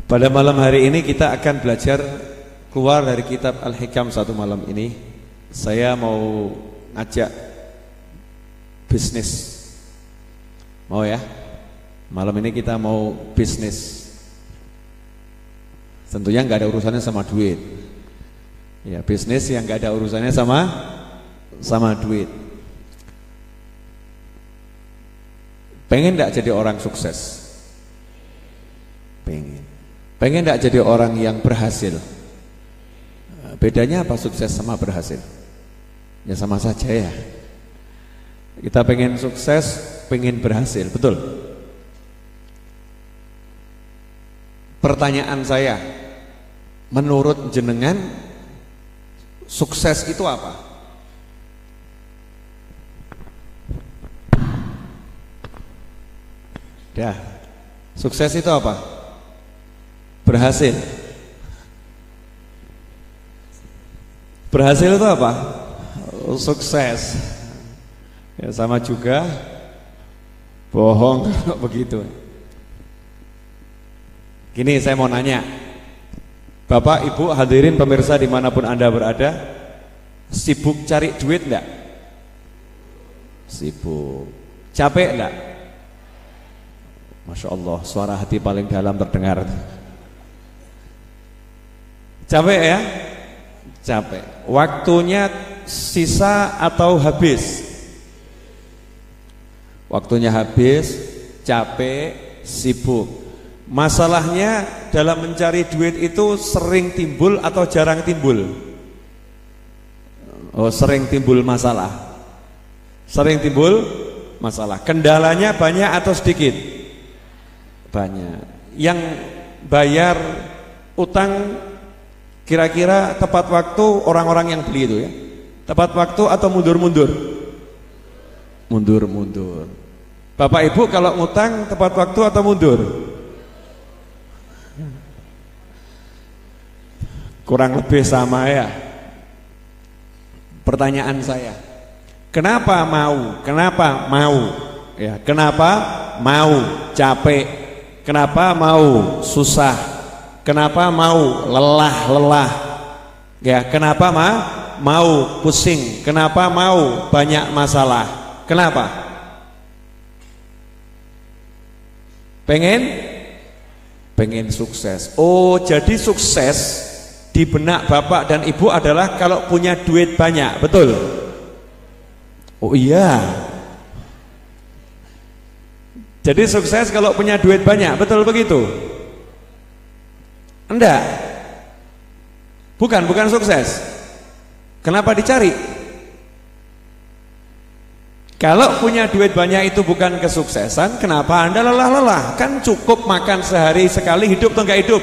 Pada malam hari ini kita akan belajar keluar dari kitab Al-Hikam satu malam ini. Saya mau ngajak bisnis. Mau ya? Malam ini kita mau bisnis. Tentunya nggak ada urusannya sama duit. Ya, bisnis yang nggak ada urusannya sama duit. Pengen nggak jadi orang sukses? Pengen nggak jadi orang yang berhasil? Bedanya apa sukses sama berhasil? Ya sama saja ya. Kita pengen sukses, pengen berhasil, betul? Pertanyaan saya, menurut jenengan sukses itu apa? Dah, sukses itu apa? Berhasil. Berhasil itu apa? Sukses. Ya sama juga bohong kalau begitu. Gini saya mau nanya, Bapak Ibu hadirin pemirsa dimanapun Anda berada, sibuk cari duit enggak? Sibuk. Capek enggak? Masya Allah, suara hati paling dalam terdengar. Capek ya? Capek. Waktunya sisa atau habis? Waktunya habis, capek, sibuk. Masalahnya dalam mencari duit itu sering timbul atau jarang timbul? Oh, sering timbul masalah. Sering timbul masalah. Kendalanya banyak atau sedikit? Banyak. Yang bayar utang kira-kira tepat waktu orang-orang yang beli itu ya? Tepat waktu atau mundur-mundur? Mundur-mundur. Bapak Ibu kalau ngutang tepat waktu atau mundur? Kurang lebih sama ya. Pertanyaan saya, kenapa mau? Kenapa mau? Ya, kenapa mau capek? Kenapa mau susah? Kenapa mau lelah-lelah? Ya, kenapa mau pusing? Kenapa mau banyak masalah? Kenapa? Pengen sukses. Oh, jadi sukses di benak Bapak dan Ibu adalah kalau punya duit banyak, betul? Oh iya. Jadi sukses kalau punya duit banyak, betul begitu? Enggak. Bukan sukses. Kenapa dicari? Kalau punya duit banyak itu bukan kesuksesan, kenapa Anda lelah-lelah? Kan cukup makan sehari sekali, hidup atau enggak hidup?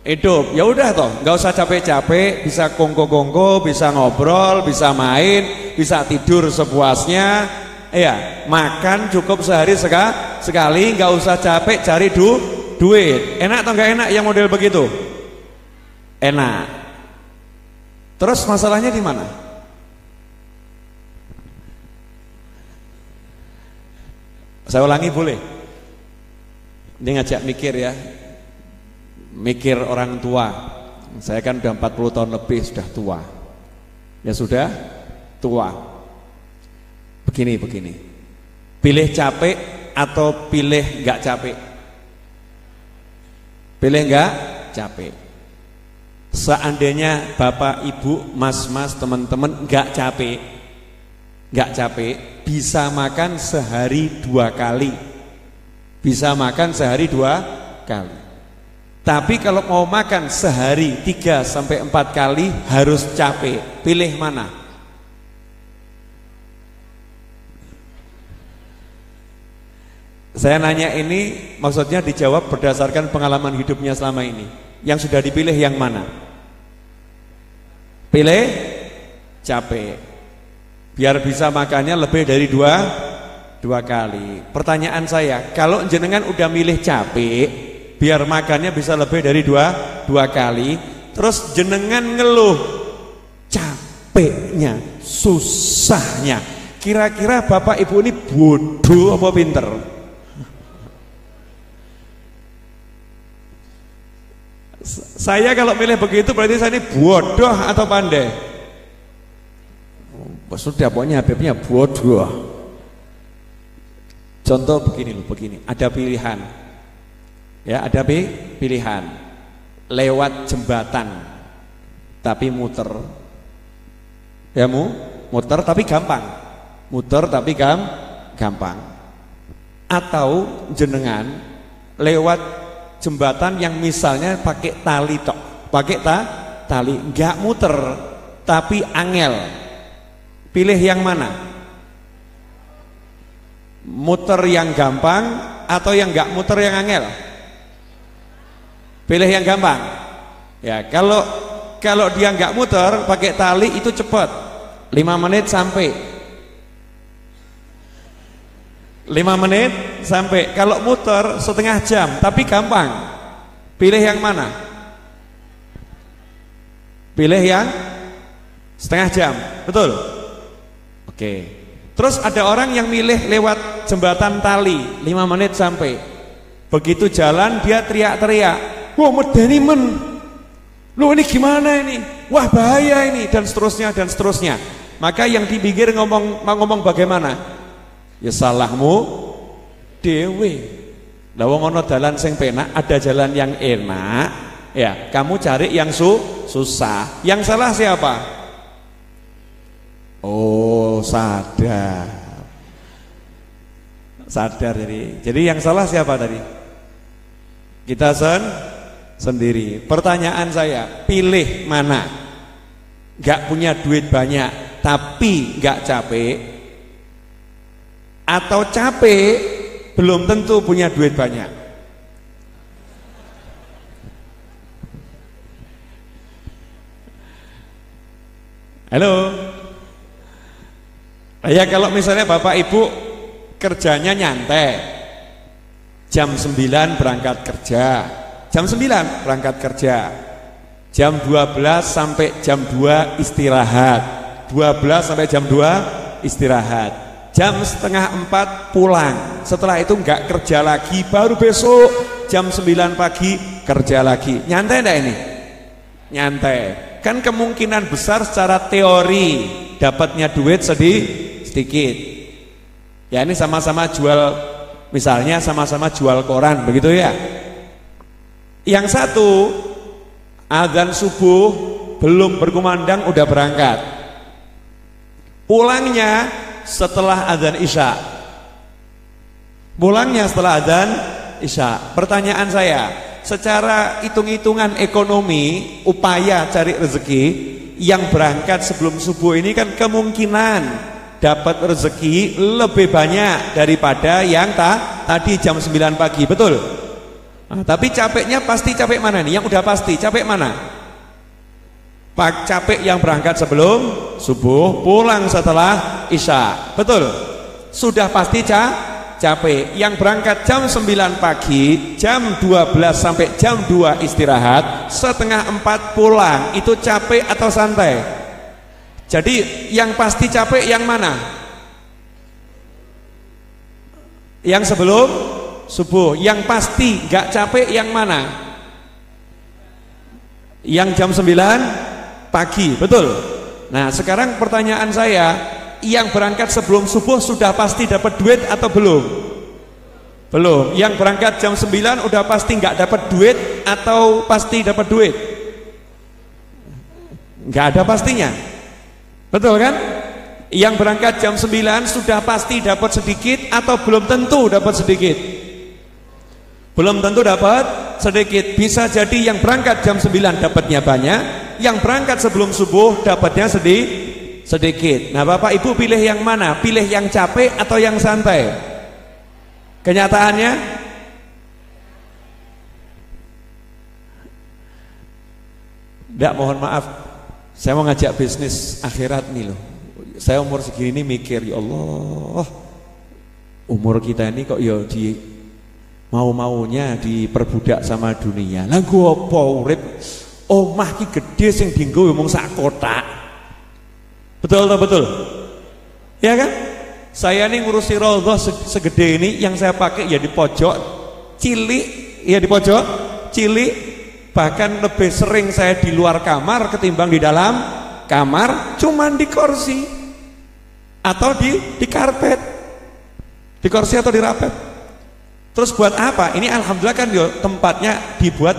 Hidup. Ya udah toh, enggak usah capek-capek, bisa kongko-kongko, bisa ngobrol, bisa main, bisa tidur sepuasnya. Ya, makan cukup sehari sekali, enggak usah capek cari duit. Enak atau enggak enak yang model begitu? Enak. Terus masalahnya di mana? Saya ulangi boleh? Ini ngajak mikir ya. Mikir orang tua. Saya kan udah 40 tahun lebih, sudah tua. Ya sudah tua. Begini. Pilih capek atau pilih enggak capek? Pilih enggak capek. Seandainya Bapak, Ibu, Mas, teman-teman enggak capek, bisa makan sehari 2 kali. Bisa makan sehari 2 kali. Tapi kalau mau makan sehari 3 sampai 4 kali harus capek. Pilih mana? Saya nanya ini maksudnya dijawab berdasarkan pengalaman hidupnya selama ini. Yang sudah dipilih yang mana? Pilih capek. Biar bisa makannya lebih dari 2 kali. Pertanyaan saya, kalau jenengan udah milih capek, biar makannya bisa lebih dari 2 kali, terus jenengan ngeluh capeknya, susahnya, kira-kira Bapak Ibu ini bodoh apa pinter? Saya kalau milih begitu berarti saya ini bodoh atau pandai? Sudah, pokoknya Habibnya bodoh. Contoh begini loh, begini. Ada pilihan. Ya, ada pilihan. Lewat jembatan tapi muter. Ya, muter tapi gampang. Muter tapi gampang. Atau jenengan lewat jembatan yang misalnya pakai tali tok. Pakai tali, enggak muter tapi angel. Pilih yang mana? Muter yang gampang atau yang enggak muter yang angel? Pilih yang gampang. Ya, kalau dia enggak muter pakai tali itu cepat. 5 menit sampai. 5 menit sampai. Kalau muter setengah jam tapi gampang. Pilih yang mana? Pilih yang setengah jam. Betul? Oke. Terus ada orang yang milih lewat jembatan tali 5 menit sampai. Begitu jalan dia teriak-teriak, wah medeni men, lu ini gimana ini, wah bahaya ini, dan seterusnya dan seterusnya. Maka yang di pinggir ngomong bagaimana? Ya salahmu dewe. Lah wong ana dalan sing penak, ada jalan yang enak, ya kamu cari yang susah. Yang salah siapa? Oh, sadar jadi yang salah siapa tadi? Kita sendiri. Pertanyaan saya, pilih mana? Gak punya duit banyak tapi gak capek, atau capek belum tentu punya duit banyak? Halo. Ya kalau misalnya Bapak Ibu kerjanya nyantai, jam 9 berangkat kerja, jam 9 berangkat kerja, jam 12 sampai jam 2 istirahat, 12 sampai jam 2 istirahat, jam setengah 4 pulang, setelah itu enggak kerja lagi, baru besok jam 9 pagi kerja lagi. Nyantai enggak ini? Nyantai. Kan kemungkinan besar secara teori dapatnya duit sedikit. Ya ini sama-sama jual, misalnya sama-sama jual koran, begitu ya. Yang satu azan subuh belum berkumandang udah berangkat, pulangnya setelah azan isya. Pulangnya setelah azan isya. Pertanyaan saya, secara hitung-hitungan ekonomi upaya cari rezeki, yang berangkat sebelum subuh ini kan kemungkinan dapat rezeki lebih banyak daripada yang tadi jam 9 pagi, betul? Nah, tapi capeknya pasti capek mana nih? Yang udah pasti capek mana? Capek yang berangkat sebelum subuh, pulang setelah isya, betul? Sudah pasti capek. Yang berangkat jam 9 pagi, jam 12 sampai jam 2 istirahat, setengah 4 pulang, itu capek atau santai? Jadi yang pasti capek yang mana? Yang sebelum subuh. Yang pasti gak capek yang mana? Yang jam 9 pagi, betul? Nah sekarang pertanyaan saya, yang berangkat sebelum subuh sudah pasti dapat duit atau belum? Belum. Yang berangkat jam 9 udah pasti nggak dapat duit atau pasti dapat duit? Nggak ada pastinya, betul kan? Yang berangkat jam 9 sudah pasti dapat sedikit atau belum tentu dapat sedikit? Belum tentu dapat sedikit. Bisa jadi yang berangkat jam 9 dapatnya banyak, yang berangkat sebelum subuh dapatnya sedikit. Nah Bapak Ibu pilih yang mana? Pilih yang capek atau yang santai? Kenyataannya enggak, mohon maaf, saya mau ngajak bisnis akhirat nih loh. Saya umur segini ini mikir, ya Allah, umur kita ini kok ya di mau-maunya diperbudak sama dunia. Lah gua apa urip omah ki gede sing dienggo mung sak kotak. Betul atau betul? Ya kan? Saya ini ngurusi raudhah segede ini, yang saya pakai ya di pojok cilik, ya di pojok cilik, Bahkan lebih sering saya di luar kamar ketimbang di dalam kamar, cuman di kursi atau di karpet, di kursi atau di rapet. Terus buat apa? Ini alhamdulillah kan yo tempatnya dibuat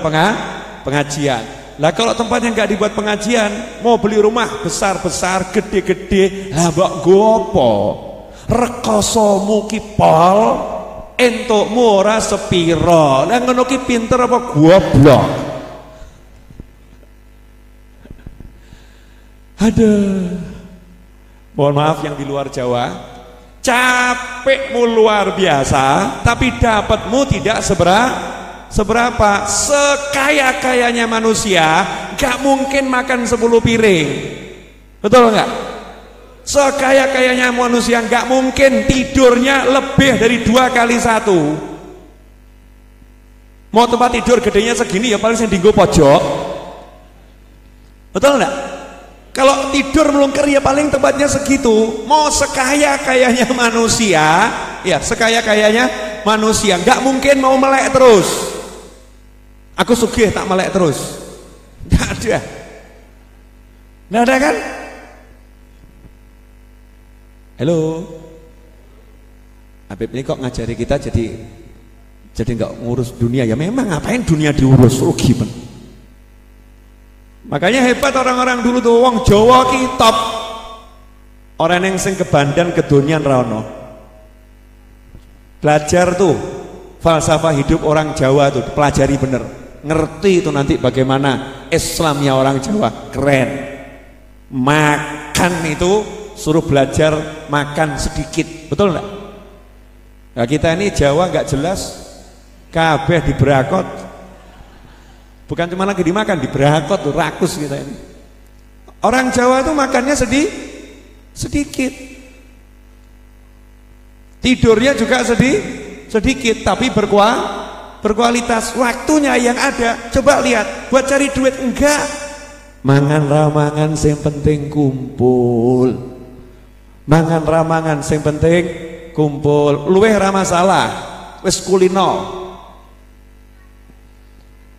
pengajian. Lah kalau tempatnya nggak dibuat pengajian, mau beli rumah besar-besar, gede-gede, lah mbok gopo? Rekosomu ki pol, entukmu ora sepiro. Lah ngono ki pinter apa goblok? Aduh. Mohon maaf yang di luar Jawa, capekmu luar biasa, tapi dapatmu tidak seberapa. Sekaya-kayanya manusia, gak mungkin makan 10 piring. Betul nggak? Sekaya-kayanya manusia gak mungkin tidurnya lebih dari 2 kali 1. Mau tempat tidur gedenya segini ya paling saya dinggo pojok. Betul nggak? Kalau tidur melungker ya paling tempatnya segitu. Mau sekaya-kayanya manusia, ya sekaya-kayanya manusia nggak mungkin mau melek terus. Aku sugih tak melek terus. Nggak ada. Nggak ada kan? Halo. Habib ini kok ngajari kita jadi nggak ngurus dunia. Ya memang ngapain dunia diurus, rugi ben. Makanya hebat orang-orang dulu tuh, wong Jawa ki top. Orang yang sing kebandan kedunian rano. Belajar tuh falsafah hidup orang Jawa tuh, pelajari bener. Ngerti itu nanti bagaimana Islamnya orang Jawa, keren. Makan itu suruh belajar makan sedikit, betul enggak? Nah, kita ini Jawa nggak jelas, kabeh diberakot. Bukan cuma lagi dimakan, diberakot tuh, rakus kita ini. Orang Jawa tuh makannya sedikit. Tidurnya juga sedikit, tapi berkualitas. Waktunya yang ada, coba lihat, buat cari duit enggak. Mangan ramangan sing penting kumpul. Mangan ramangan sing penting kumpul. Luweh ra masalah, wis kulino.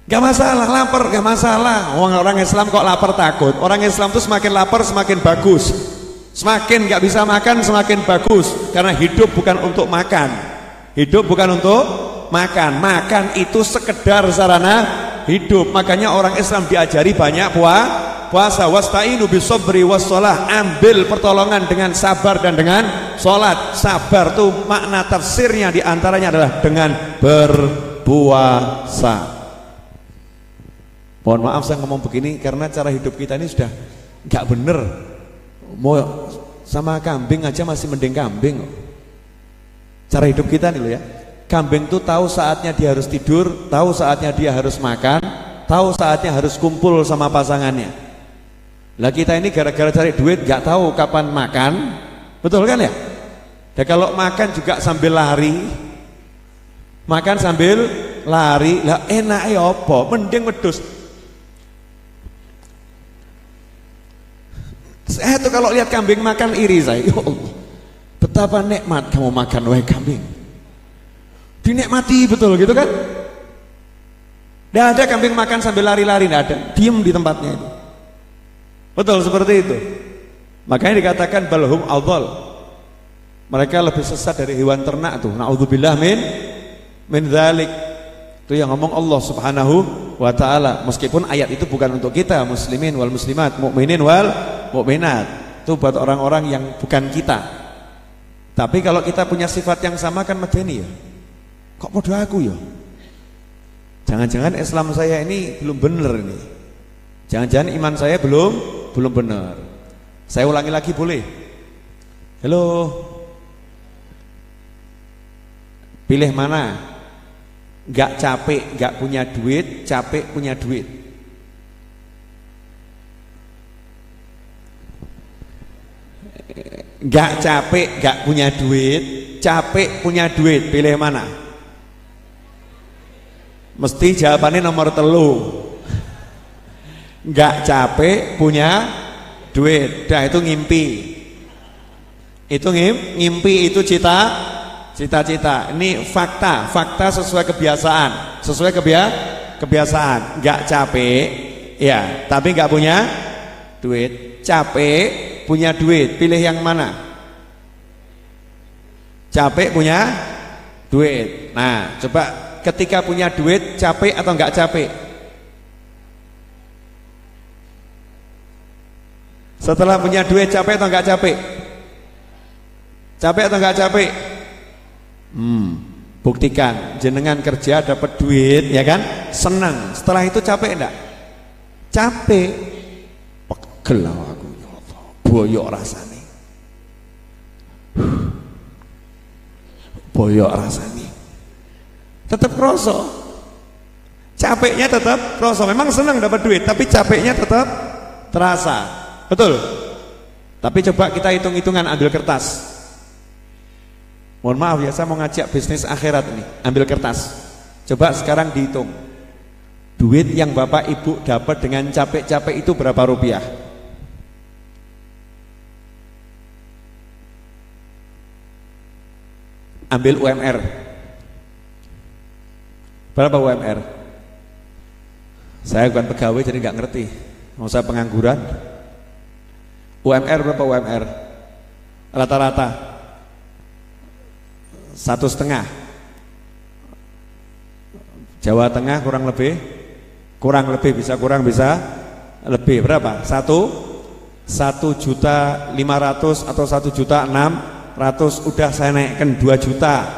Gak masalah, lapar gak masalah. Orang Islam kok lapar takut. Orang Islam tuh semakin lapar semakin bagus. Semakin gak bisa makan semakin bagus. Karena hidup bukan untuk makan. Hidup bukan untuk makan. Makan itu sekedar sarana hidup. Makanya orang Islam diajari banyak puasa. Wasta'inu bisobri wassalah. Ambil pertolongan dengan sabar dan dengan sholat. Sabar tuh makna tafsirnya diantaranya adalah dengan berpuasa. Mohon maaf saya ngomong begini karena cara hidup kita ini sudah nggak bener. Mau sama kambing aja masih mending kambing. Cara hidup kita nih loh ya. Kambing tuh tahu saatnya dia harus tidur, tahu saatnya dia harus makan, tahu saatnya harus kumpul sama pasangannya. Lah kita ini gara-gara cari duit nggak tahu kapan makan, betul kan ya? Dan kalau makan juga sambil lari, makan sambil lari, lah enaknya apa? Mending wedhus. Saya tuh kalau lihat kambing makan iri saya. Ya Allah, betapa nikmat kamu makan wahai kambing. Dinikmati betul gitu kan? Tidak ada kambing makan sambil lari-lari, tidak ada. Diem di tempatnya itu. Betul seperti itu. Makanya dikatakan balhum adhal. Mereka lebih sesat dari hewan ternak tuh. Na'udzubillah min dzalik. Itu yang ngomong Allah Subhanahu wa taala. Meskipun ayat itu bukan untuk kita, muslimin wal muslimat, mukminin wal mukminat. Itu buat orang-orang yang bukan kita. Tapi kalau kita punya sifat yang sama kan medeni ya. Kok podo aku ya? Jangan-jangan Islam saya ini belum benar ini. Jangan-jangan iman saya belum benar. Saya ulangi lagi boleh? Halo. Pilih mana? Gak capek, gak punya duit, capek punya duit. Gak capek, gak punya duit, capek punya duit. Pilih mana? Mesti jawabannya nomor 3. Gak capek punya duit. Dah itu ngimpi. Itu ngimpi itu cita-cita. Ini fakta sesuai kebiasaan, sesuai kebiasaan, nggak capek, ya, tapi nggak punya duit. Capek, punya duit, pilih yang mana? Capek, punya duit. Nah, coba ketika punya duit, capek atau nggak capek? Setelah punya duit, capek atau nggak capek? Capek atau nggak capek? Buktikan, jenengan kerja dapat duit, ya kan? Senang. Setelah itu capek enggak? Capek. Pegel aku, ya Allah. Boyok rasane. Boyok rasane. Tetap kroso. Capeknya tetap kroso. Memang senang dapat duit, tapi capeknya tetap terasa. Betul. Tapi coba kita hitung-hitungan, ambil kertas. Mohon maaf ya, saya mau ngajak bisnis akhirat ini. Ambil kertas. Coba sekarang dihitung. Duit yang Bapak Ibu dapat dengan capek-capek itu berapa rupiah? Ambil UMR. Berapa UMR? Saya bukan pegawai jadi nggak ngerti. Mau saya pengangguran. UMR berapa UMR? Rata-rata 1,5. Jawa Tengah kurang lebih bisa kurang bisa lebih berapa? 1.500.000 atau 1.600.000. Udah saya naikkan 2 juta.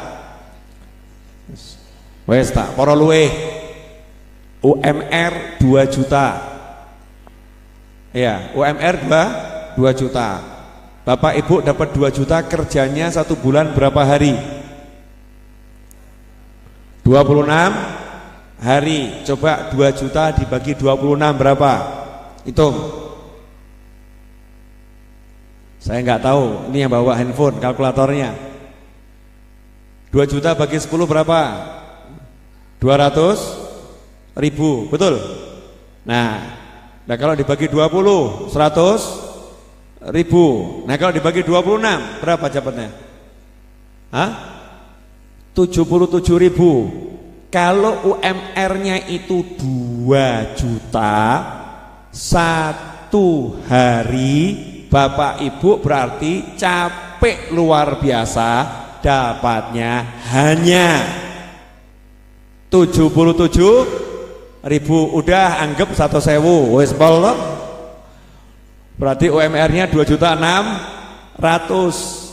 Wes tak para luweh. UMR 2 juta. Ya, UMR 2 juta. Bapak Ibu dapat 2 juta, kerjanya 1 bulan berapa hari? 26 hari. Coba 2 juta dibagi 26 berapa? Hitung. Saya nggak tahu, ini yang bawa handphone, kalkulatornya. 2 juta bagi 10 berapa? 200.000, betul? Nah kalau dibagi 20, 100.000. Nah kalau dibagi 26, berapa dapatnya? 77.000. Kalau UMR-nya itu 2 juta, 1 hari Bapak Ibu berarti capek luar biasa, dapatnya hanya 77.000. Udah anggap 1.000, wis bolong. Berarti UMR-nya 2.600.000.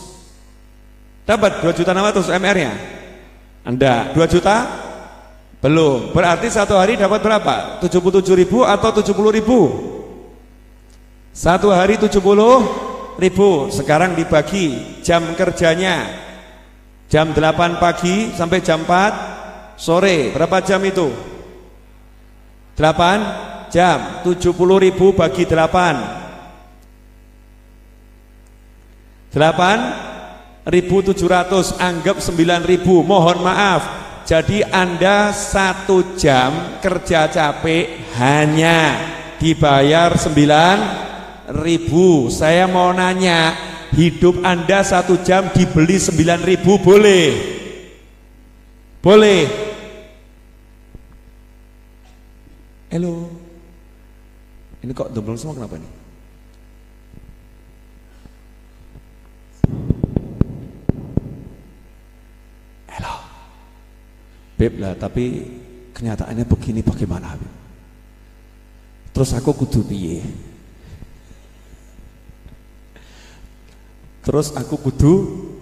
Dapat 2.600.000 UMR-nya? Anda 2 juta? Belum. Berarti 1 hari dapat berapa? 77.000 atau 70.000? 1 hari 70.000. Sekarang dibagi jam kerjanya. Jam 8 pagi sampai jam 4 sore. Berapa jam itu? 8 jam. 70.000 bagi 8. 8.700, anggap 9.000. Mohon maaf, jadi Anda 1 jam kerja capek hanya dibayar 9.000. Saya mau nanya, hidup Anda 1 jam dibeli 9.000 boleh? Boleh? Halo, ini kok domblong semua, kenapa nih? Beb lah, tapi kenyataannya begini, bagaimana Beb? Terus aku kudu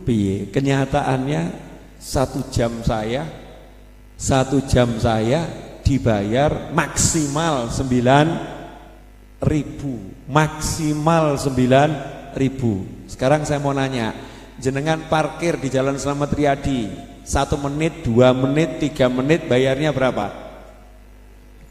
piye? Kenyataannya 1 jam saya dibayar maksimal 9.000. Maksimal 9.000. Sekarang saya mau nanya, jenengan parkir di Jalan Slamet Riyadi 1 menit, 2 menit, 3 menit bayarnya berapa?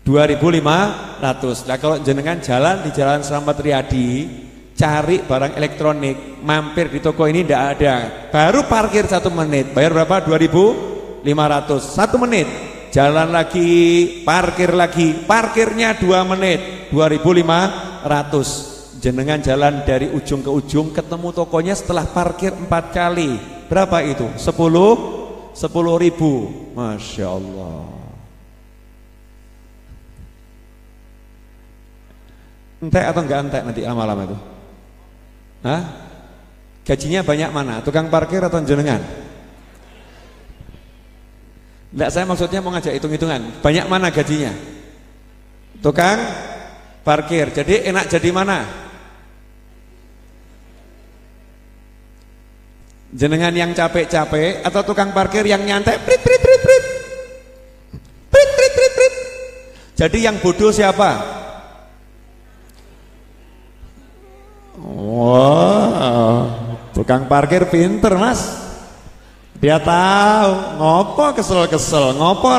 2.500. Nah kalau jenengan jalan di Jalan Slamet Riyadi, cari barang elektronik, mampir di toko ini tidak ada, baru parkir 1 menit, bayar berapa? 2.500. 1 menit, jalan lagi, parkir lagi, parkirnya 2 menit, 2.500. Jenengan jalan dari ujung ke ujung, ketemu tokonya setelah parkir 4 kali, berapa itu? 10.000. Masya Allah. Entek atau enggak entek nanti lama-lama itu? Hah? Gajinya banyak mana? Tukang parkir atau jenengan? Enggak, saya maksudnya mau ngajak hitung-hitungan. Banyak mana gajinya? Tukang parkir. Jadi enak jadi mana? Jenengan yang capek-capek atau tukang parkir yang nyantai? Prit prit prit prit. Prit prit prit prit. Jadi yang bodoh siapa? Wow, tukang parkir pinter mas. Dia tahu ngopo kesel-kesel, ngopo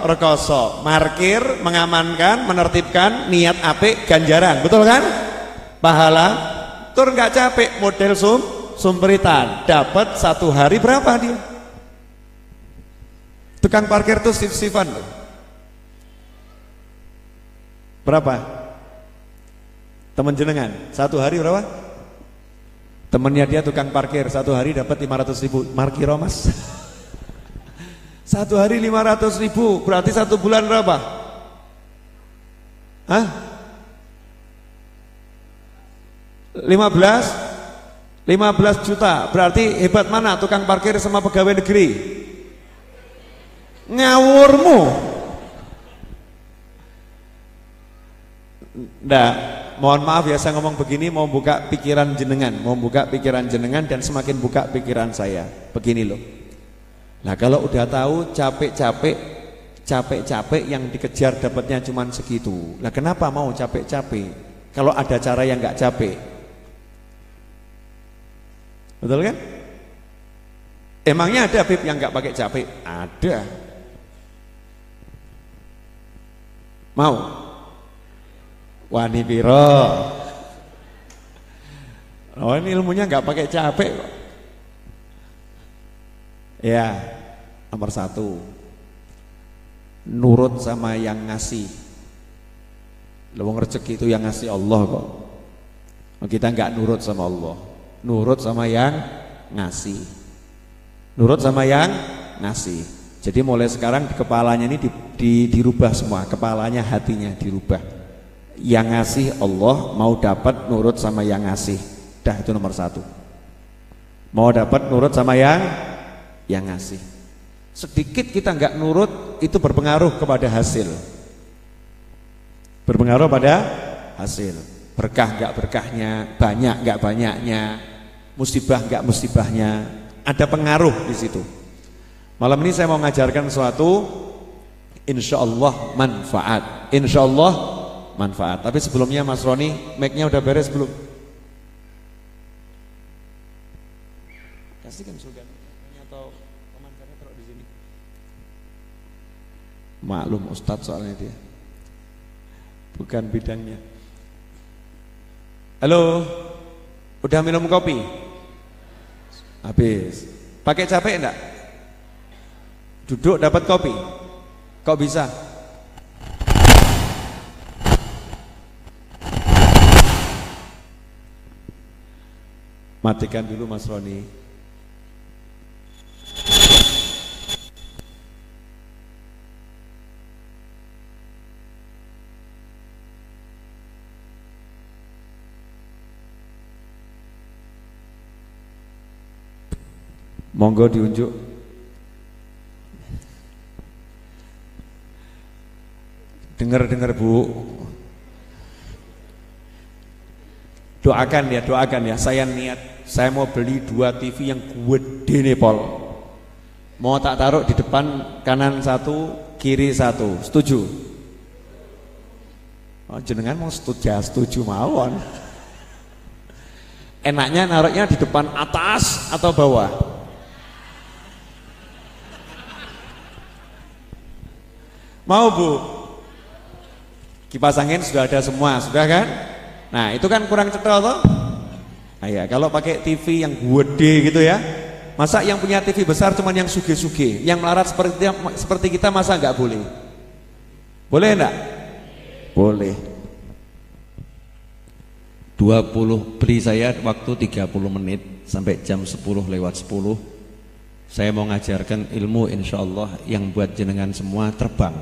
rekoso. Parkir mengamankan, menertibkan, niat apik, ganjaran, betul kan? Pahala. Tur nggak capek, model sumperitan. Dapat 1 hari berapa dia? Tukang parkir tuh sif-sifan loh. Berapa? Teman jenengan 1 hari berapa? Temennya dia tukang parkir 1 hari dapat 500.000. Markiro mas. 1 hari 500.000 berarti 1 bulan berapa? Hah? 15 juta. Berarti hebat mana tukang parkir sama pegawai negeri? Ngawurmu. Nggak, mohon maaf ya saya ngomong begini mau buka pikiran jenengan, dan semakin buka pikiran saya. Begini loh. Nah, kalau udah tahu capek-capek yang dikejar dapatnya cuma segitu. Nah, kenapa mau capek-capek kalau ada cara yang nggak capek? Betul kan? Emangnya ada Bib yang nggak pakai capek? Ada. Mau? Wani piro. Oh, ini ilmunya nggak pakai capek kok. Ya, nomor 1 nurut sama yang ngasih. Lewong rezeki itu yang ngasih Allah kok. Kita nggak nurut sama Allah, nurut sama yang ngasih. Nurut sama yang ngasih. Jadi mulai sekarang di kepalanya ini dirubah semua, kepalanya, hatinya dirubah. Yang ngasih Allah, mau dapat nurut sama yang ngasih. Dah, itu nomor 1. Mau dapat nurut sama yang ngasih. Sedikit kita nggak nurut itu berpengaruh kepada hasil. Berpengaruh pada hasil. Berkah nggak berkahnya, banyak nggak banyaknya, musibah nggak musibahnya, ada pengaruh di situ. Malam ini saya mau ngajarkan sesuatu, insya Allah manfaat. Insya Allah manfaat. Tapi sebelumnya Mas Roni, mic-nya udah beres belum? Kasihkan Sultan atau komandannya taruh di sini. Maklum Ustadz soalnya dia, bukan bidangnya. Halo, udah minum kopi? Habis. Pakai capek enggak? Duduk dapat kopi? Kok bisa? Matikan dulu Mas Roni. Monggo diunjuk. Dengar Bu. Doakan ya. Saya niat, saya mau beli 2 TV yang gede nih Pol. Mau tak taruh di depan, kanan 1, kiri 1. Setuju? Oh, jenengan mau setuju mawon. Enaknya naruhnya di depan atas atau bawah? Mau Bu? Kipas angin sudah ada semua, sudah kan? Nah, itu kan kurang cetol toh? Nah, ya, kalau pakai TV yang gede gitu ya. Masa yang punya TV besar cuman yang suge-suge, yang melarat seperti kita masa nggak boleh? Boleh enggak? Boleh. 20 beri saya waktu 30 menit sampai jam 10:10. Saya mau ngajarkan ilmu insyaallah yang buat jenengan semua terbang.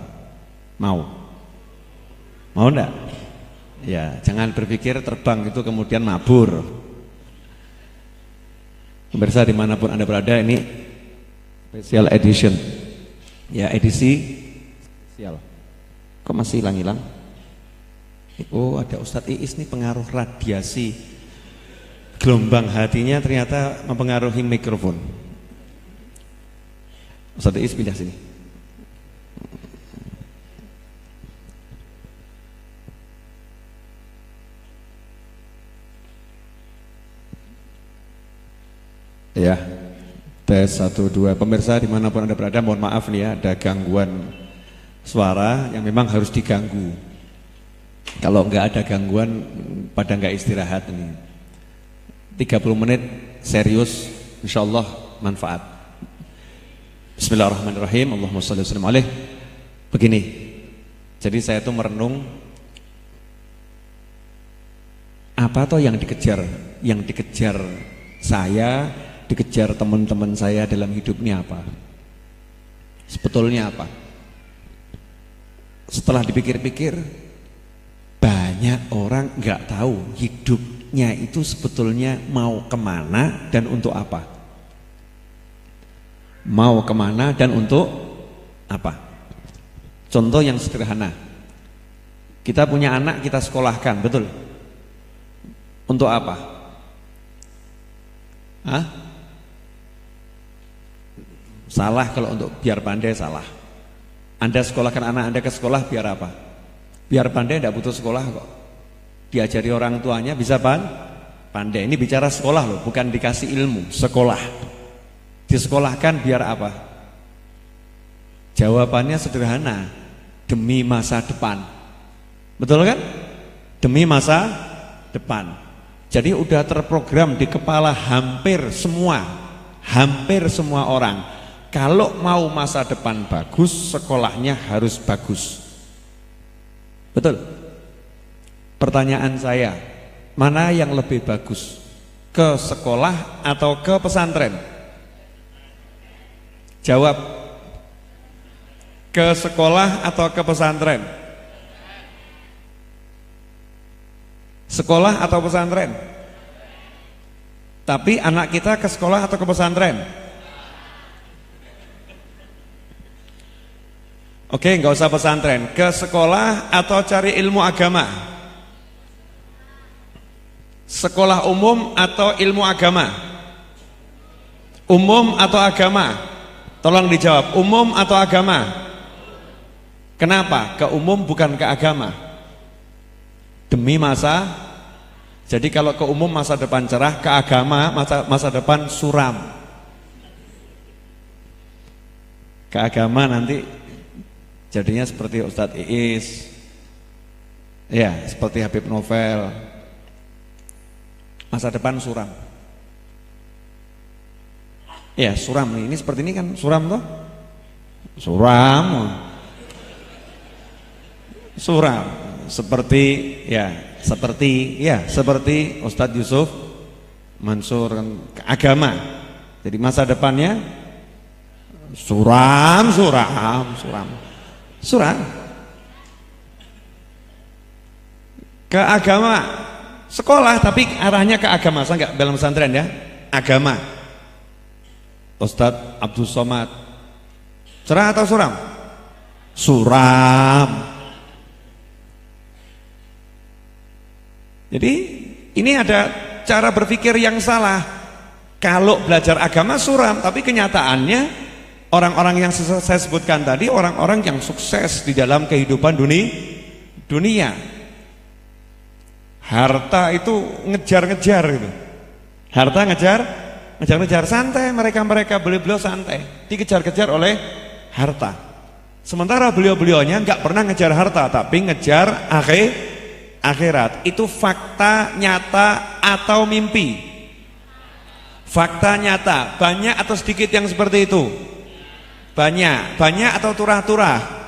Mau enggak? Ya, jangan berpikir terbang itu kemudian mabur. Pemirsa dimanapun Anda berada, ini special edition. Ya, edisi spesial. Kok masih hilang-hilang? Oh, ada Ustadz Iis nih, pengaruh radiasi gelombang hatinya ternyata mempengaruhi mikrofon. Ustadz Iis pindah sini. Ya, tes 1, 2. Pemirsa dimanapun Anda berada, mohon maaf nih ya, ada gangguan suara yang memang harus diganggu. Kalau nggak ada gangguan, pada nggak istirahat ini. 30 menit serius, insya Allah manfaat. Bismillahirrahmanirrahim. Allahumma sholli wa sallim alaih. Begini, jadi saya tuh merenung, apa toh yang dikejar? Yang dikejar saya, dikejar teman-teman saya dalam hidup ini apa? Sebetulnya apa? Setelah dipikir-pikir, banyak orang nggak tahu hidupnya itu sebetulnya mau kemana dan untuk apa. Mau kemana dan untuk apa? Contoh yang sederhana, kita punya anak, kita sekolahkan, betul? Untuk apa? Hah? Salah kalau untuk biar pandai, salah. Anda sekolahkan anak Anda ke sekolah biar apa? Biar pandai, tidak butuh sekolah kok. Diajari orang tuanya bisa pandai. Ini bicara sekolah loh, bukan dikasih ilmu. Sekolah. Disekolahkan biar apa? Jawabannya sederhana, demi masa depan. Betul kan? Demi masa depan. Jadi udah terprogram di kepala hampir semua orang. Kalau mau masa depan bagus, sekolahnya harus bagus. Betul? Pertanyaan saya, mana yang lebih bagus? Ke sekolah atau ke pesantren? Jawab. Ke sekolah atau ke pesantren? Sekolah atau pesantren? Tapi anak kita ke sekolah atau ke pesantren? Oke, nggak usah pesantren. Ke sekolah atau cari ilmu agama? Sekolah umum atau ilmu agama? Umum atau agama? Tolong dijawab, umum atau agama? Kenapa? Ke umum bukan ke agama? Demi masa. Jadi kalau ke umum masa depan cerah, ke agama masa depan suram. Ke agama nanti jadinya seperti Ustadz Iis, ya seperti Habib Novel, masa depan suram. Ya suram nih, ini seperti ini kan suram toh? Suram, seperti Ustadz Yusuf Mansur kan, agama. Jadi masa depannya suram. Ke agama, sekolah tapi arahnya ke agama. Saya enggak dalam pesantren ya, agama. Ustadz Abdul Somad, cerah atau suram? Suram. Jadi ini ada cara berpikir yang salah. Kalau belajar agama suram, tapi kenyataannya orang-orang yang saya sebutkan tadi, orang-orang yang sukses di dalam kehidupan dunia. Harta itu ngejar-ngejar gitu. Harta ngejar-ngejar, santai mereka beliau santai, dikejar-kejar oleh harta. Sementara beliau-beliaunya nggak pernah ngejar harta, tapi ngejar akhirat. Itu fakta nyata atau mimpi? Fakta nyata. Banyak atau sedikit yang seperti itu? Banyak atau turah-turah?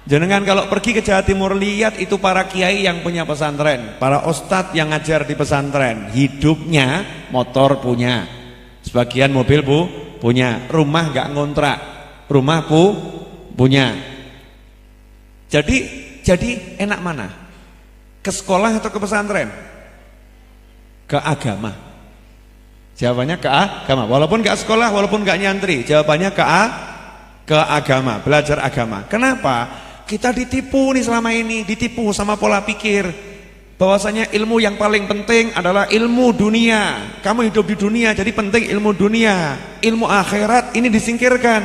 Jenengan kalau pergi ke Jawa Timur, lihat itu para kiai yang punya pesantren, para ustadz yang ngajar di pesantren, hidupnya motor punya, sebagian mobil punya, rumah nggak ngontrak, rumah punya. Jadi enak mana? Ke sekolah atau ke pesantren? Ke agama. Jawabannya ke agama. Walaupun gak sekolah, walaupun gak nyantri, jawabannya ke agama, belajar agama. Kenapa? Kita ditipu nih selama ini, ditipu sama pola pikir bahwasanya ilmu yang paling penting adalah ilmu dunia. Kamu hidup di dunia, jadi penting ilmu dunia. Ilmu akhirat ini disingkirkan,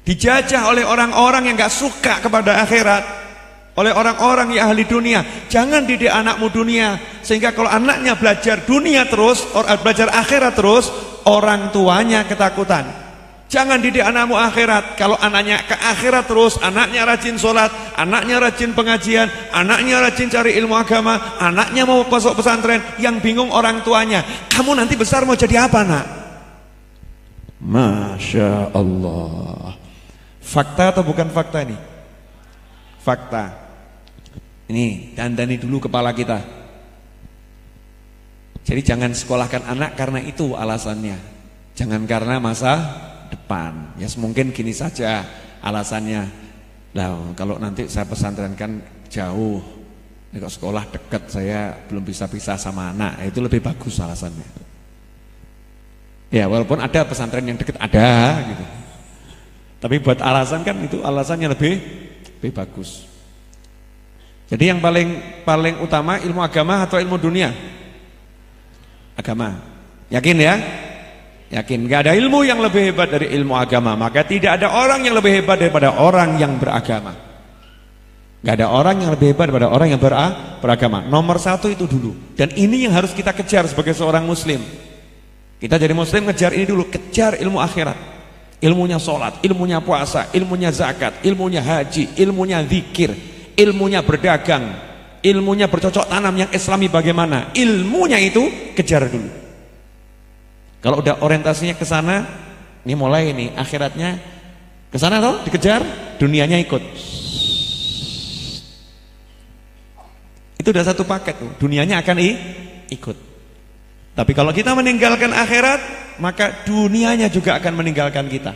dijajah oleh orang-orang yang gak suka kepada akhirat, oleh orang-orang yang ahli dunia. Jangan didik anakmu dunia, sehingga kalau anaknya belajar dunia terus, belajar akhirat terus, orang tuanya ketakutan. Jangan didik anakmu akhirat. Kalau anaknya ke akhirat terus, anaknya rajin sholat, anaknya rajin pengajian, anaknya rajin cari ilmu agama, anaknya mau masuk pesantren, yang bingung orang tuanya. Kamu nanti besar mau jadi apa, nak? Masya Allah. Fakta atau bukan fakta ini? Fakta. Ini dandani dulu kepala kita. Jadi jangan sekolahkan anak karena itu alasannya. Jangan karena masa depan. Ya mungkin gini saja alasannya. Nah, kalau nanti saya pesantrenkan jauh, ini kok sekolah dekat, saya belum bisa pisah sama anak, itu lebih bagus alasannya. Ya walaupun ada pesantren yang dekat, ada gitu. Tapi buat alasan kan itu alasannya lebih bagus. Jadi yang paling utama ilmu agama atau ilmu dunia? Agama. Yakin ya? Yakin, gak ada ilmu yang lebih hebat dari ilmu agama. Maka tidak ada orang yang lebih hebat daripada orang yang beragama. Gak ada orang yang lebih hebat daripada orang yang beragama. Nomor satu itu dulu. Dan ini yang harus kita kejar sebagai seorang muslim. Kita jadi muslim ngejar ini dulu. Kejar ilmu akhirat. Ilmunya sholat, ilmunya puasa, ilmunya zakat, ilmunya haji, ilmunya zikir, ilmunya berdagang, ilmunya bercocok tanam yang islami bagaimana. Ilmunya itu kejar dulu. Kalau udah orientasinya ke sana, ini mulai ini akhiratnya ke sana toh, dikejar, dunianya ikut. Itu udah satu paket tuh, dunianya akan ikut. Tapi kalau kita meninggalkan akhirat, maka dunianya juga akan meninggalkan kita.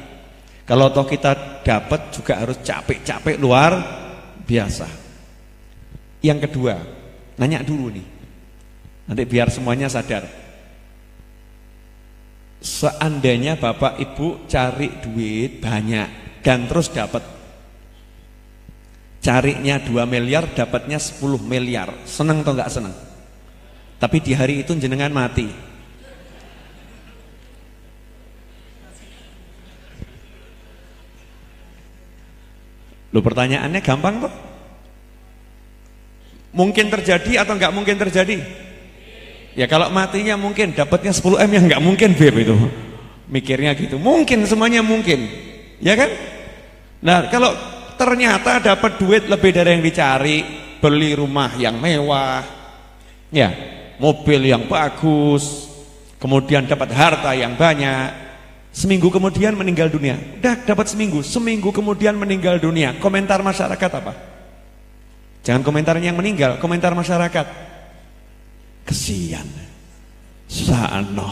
Kalau toh kita dapat juga harus capek-capek luar biasa. Yang kedua, nanya dulu nih. Nanti biar semuanya sadar. Seandainya bapak ibu cari duit banyak dan terus dapat, carinya 2 miliar dapatnya 10 miliar, seneng atau enggak seneng? Tapi di hari itu jenengan mati, lo pertanyaannya gampang kok. Mungkin terjadi atau enggak mungkin terjadi? Ya kalau matinya mungkin, dapatnya 10 M yang nggak mungkin Beb itu. Mikirnya gitu. Mungkin, semuanya mungkin. Ya kan? Nah, kalau ternyata dapat duit lebih dari yang dicari, beli rumah yang mewah, ya, mobil yang bagus, kemudian dapat harta yang banyak, seminggu kemudian meninggal dunia. Udah dapat seminggu kemudian meninggal dunia. Komentar masyarakat apa? Jangan komentar yang meninggal, komentar masyarakat. Kesian, sa'ano,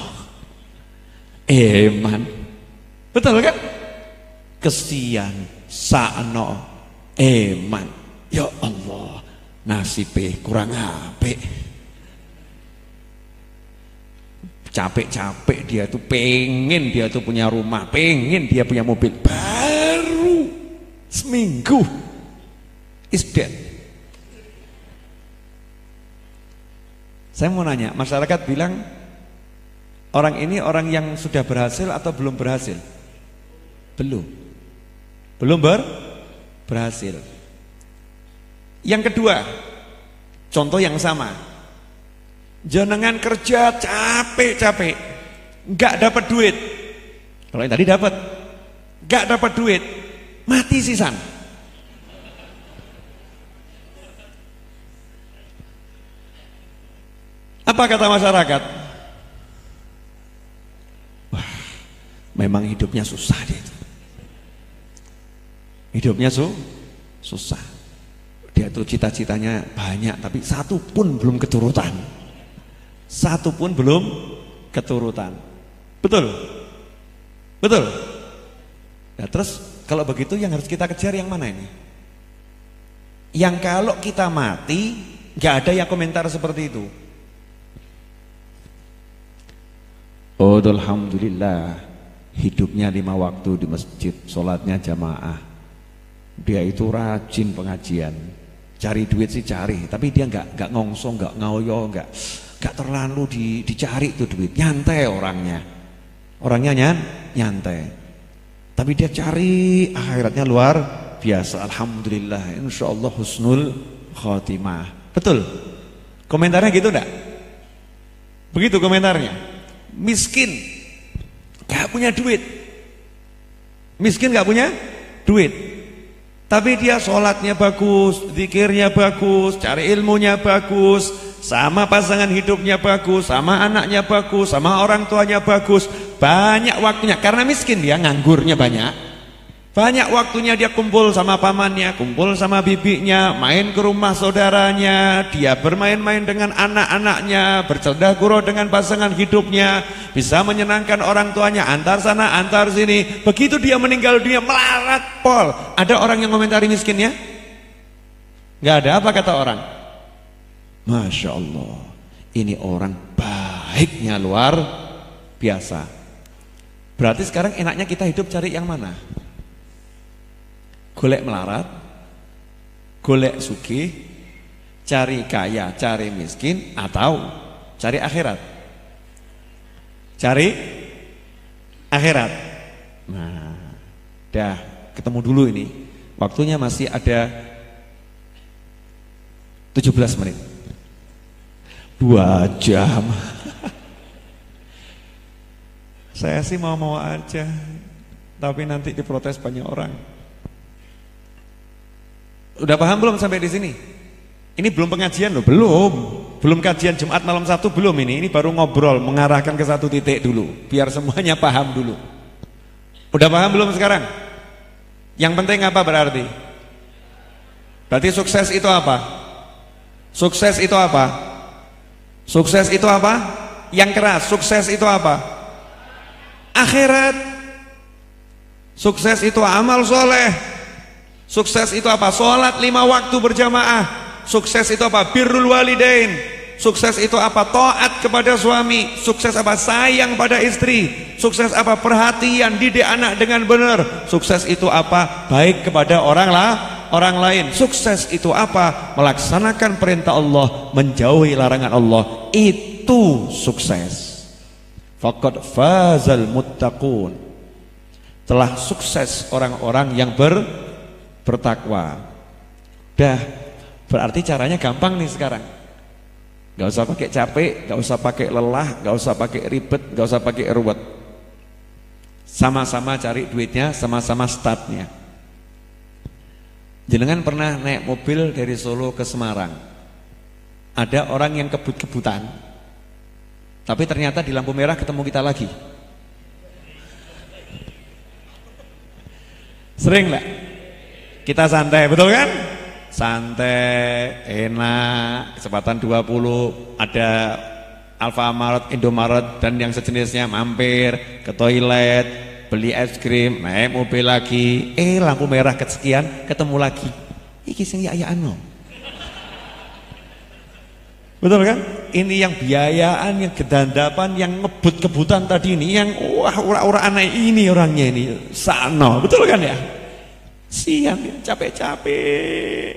eman. Betul kan? Kesian, sa'ano, eman. Ya Allah, nasibnya kurang apik. Capek-capek dia tuh pengen dia tuh punya rumah, pengen dia punya mobil, baru seminggu is dead. Saya mau nanya, masyarakat bilang orang ini orang yang sudah berhasil atau belum berhasil? Belum berhasil. Yang kedua, contoh yang sama, jenengan kerja capek-capek, nggak dapat duit. Kalau yang tadi dapat, nggak dapat duit, mati sisan. Apa kata masyarakat? Wah, memang hidupnya susah dia itu. Hidupnya susah. Dia tuh cita-citanya banyak, tapi satu pun belum keturutan. Betul? Nah terus kalau begitu yang harus kita kejar yang mana ini? Yang kalau kita mati nggak ada yang komentar seperti itu. Oh, alhamdulillah, hidupnya 5 waktu di masjid, sholatnya jamaah. Dia itu rajin pengajian, cari duit sih cari, tapi dia nggak ngongso, nggak ngoyo, nggak terlalu dicari tuh duit, nyantai orangnya nyantai. Tapi dia cari akhiratnya luar biasa. Alhamdulillah, insya Allah husnul khotimah. Betul? Komentarnya gitu enggak? Begitu komentarnya. Miskin, gak punya duit. Miskin gak punya duit, tapi dia sholatnya bagus, zikirnya bagus, cari ilmunya bagus, sama pasangan hidupnya bagus, sama anaknya bagus, sama orang tuanya bagus. Banyak waktunya, karena miskin dia, nganggurnya banyak. Banyak waktunya dia kumpul sama pamannya, kumpul sama bibinya, main ke rumah saudaranya, dia bermain-main dengan anak-anaknya, bercanda gurau dengan pasangan hidupnya, bisa menyenangkan orang tuanya, antar sana antar sini. Begitu dia meninggal dunia melarat pol. Ada orang yang komentari miskinnya? Gak ada. Apa kata orang? Masya Allah, ini orang baiknya luar biasa. Berarti sekarang enaknya kita hidup cari yang mana? Golek melarat, golek sugih, cari kaya, cari miskin, atau cari akhirat? Cari akhirat. Nah, dah ketemu dulu ini. Waktunya masih ada 17 menit. 2 jam. Saya sih mau aja, tapi nanti diprotes banyak orang. Udah paham belum sampai di sini? Ini belum pengajian loh, belum kajian Jumat malam 1 belum ini baru ngobrol, mengarahkan ke satu titik dulu, biar semuanya paham dulu. Udah paham belum sekarang? Yang penting apa berarti? Berarti sukses itu apa? Sukses itu apa? Sukses itu apa? Yang keras, sukses itu apa? Akhirat. Sukses itu amal soleh. Sukses itu apa? Sholat 5 waktu berjamaah. Sukses itu apa? Birrul walidain. Sukses itu apa? Taat kepada suami. Sukses apa? Sayang pada istri. Sukses apa? Perhatian, didik anak dengan benar. Sukses itu apa? Baik kepada orang lain. Sukses itu apa? Melaksanakan perintah Allah, menjauhi larangan Allah. Itu sukses. Faqad fazal muttaqun. Telah sukses orang-orang yang bertakwa. Dah, berarti caranya gampang nih sekarang. Gak usah pakai capek, gak usah pakai lelah, gak usah pakai ribet, gak usah pakai ruwet. Sama-sama cari duitnya, sama-sama startnya. Jenengan pernah naik mobil dari Solo ke Semarang. Ada orang yang kebut-kebutan, tapi ternyata di lampu merah ketemu kita lagi. Sering nggak? Kita santai, betul kan? Santai, enak, kecepatan 20, ada Alfamart, Indomaret dan yang sejenisnya, mampir ke toilet, beli es krim, naik mobil lagi, lampu merah kesekian, ketemu lagi. Iki sing ya-yaan no. Betul kan? Ini yang biayaan, yang gedandapan, yang ngebut-kebutan tadi ini, yang ura-ura aneh ini orangnya ini, sano, betul kan ya? Siang capek-capek,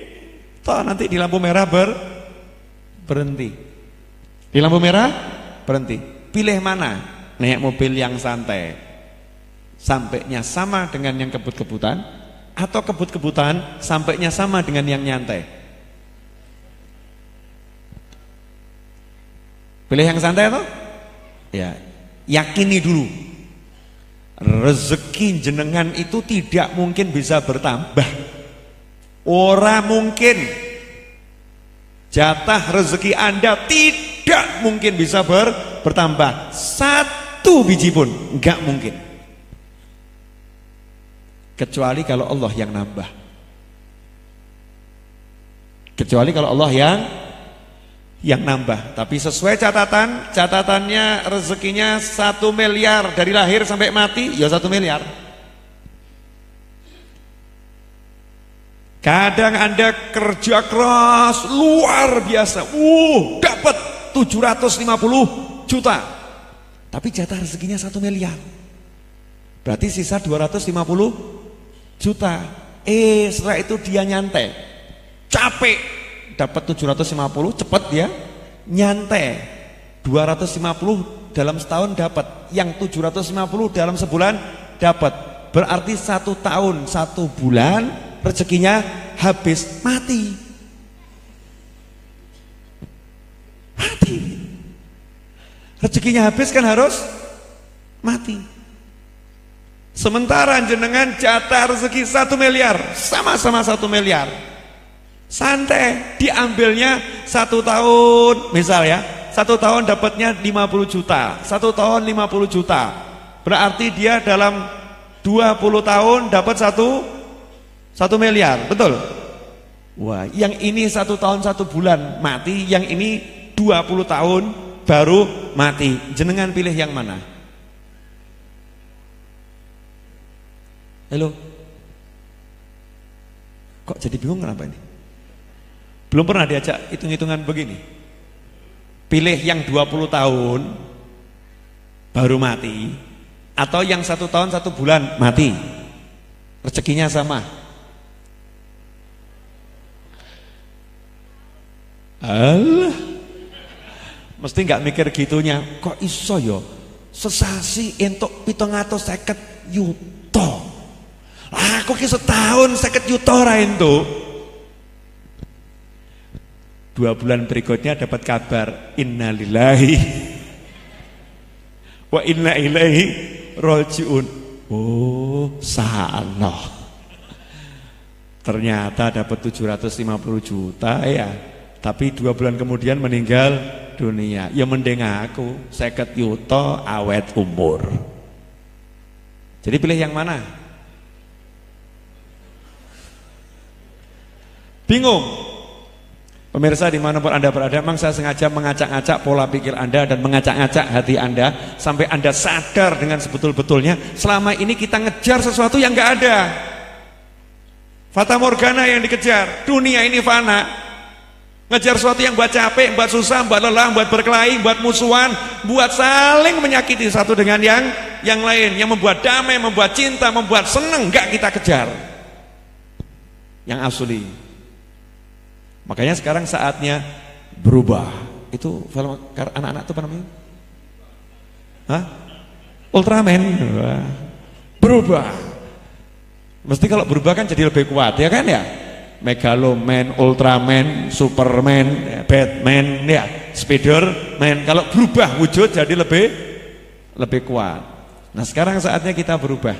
toh nanti di lampu merah berhenti. Di lampu merah berhenti. Pilih mana? Naik mobil yang santai, sampainya sama dengan yang kebut-kebutan, atau kebut-kebutan sampainya sama dengan yang nyantai? Pilih yang santai toh? Ya, yakini dulu. Rezeki jenengan itu tidak mungkin bisa bertambah. Ora mungkin. Jatah rezeki Anda tidak mungkin bisa bertambah. 1 biji pun enggak mungkin. Kecuali kalau Allah yang nambah. Kecuali kalau Allah yang nambah. Tapi sesuai catatannya rezekinya 1 miliar dari lahir sampai mati, ya 1 miliar. Kadang Anda kerja keras luar biasa, dapat 750 juta, tapi jatah rezekinya 1 miliar, berarti sisa 250 juta. Setelah itu dia nyantai, capek, dapat 750, cepet dia nyantai, 250 dalam setahun dapat, yang 750 dalam sebulan dapat, berarti 1 tahun 1 bulan rezekinya habis, mati. Rezekinya habis kan harus mati. Sementara jenengan jatah rezeki 1 miliar, sama-sama 1 miliar, santai, diambilnya 1 tahun, misal ya, 1 tahun dapatnya 50 juta, 1 tahun 50 juta, berarti dia dalam 20 tahun dapat 1 miliar, betul? Wah, yang ini 1 tahun 1 bulan mati, yang ini 20 tahun baru mati. Jenengan pilih yang mana? Halo? Kok jadi bingung kenapa ini? Belum pernah diajak hitung-hitungan begini. Pilih yang 20 tahun baru mati, atau yang 1 tahun 1 bulan mati, rezekinya sama. Alah, mesti nggak mikir gitunya. Kok iso yo sesasi entuk 750 yuta, aku ki setahun 50 yuta ora entuk. 2 bulan berikutnya dapat kabar, innalillahi wa inna ilaihi rajiun. Oh, salah, ternyata dapat 750 juta ya, tapi 2 bulan kemudian meninggal dunia. Ya mending aku 50 yuta awet umur. Jadi pilih yang mana? Bingung? Pemirsa dimanapun Anda berada, memang saya sengaja mengacak-acak pola pikir Anda dan mengacak-acak hati Anda sampai Anda sadar dengan sebetul-betulnya selama ini kita ngejar sesuatu yang nggak ada. Fata Morgana yang dikejar, dunia ini fana. Ngejar sesuatu yang buat capek, buat susah, buat lelah, buat berkelahi, buat musuhan, buat saling menyakiti satu dengan yang lain, yang membuat damai, membuat cinta, membuat seneng, nggak kita kejar yang asli. Makanya sekarang saatnya berubah. Itu film anak-anak itu apa namanya? Hah? Ultraman. Berubah. Mesti kalau berubah kan jadi lebih kuat, ya kan ya? Megaloman, Ultraman, Superman, Batman, ya, Spiderman. Kalau berubah wujud jadi lebih kuat. Nah, sekarang saatnya kita berubah.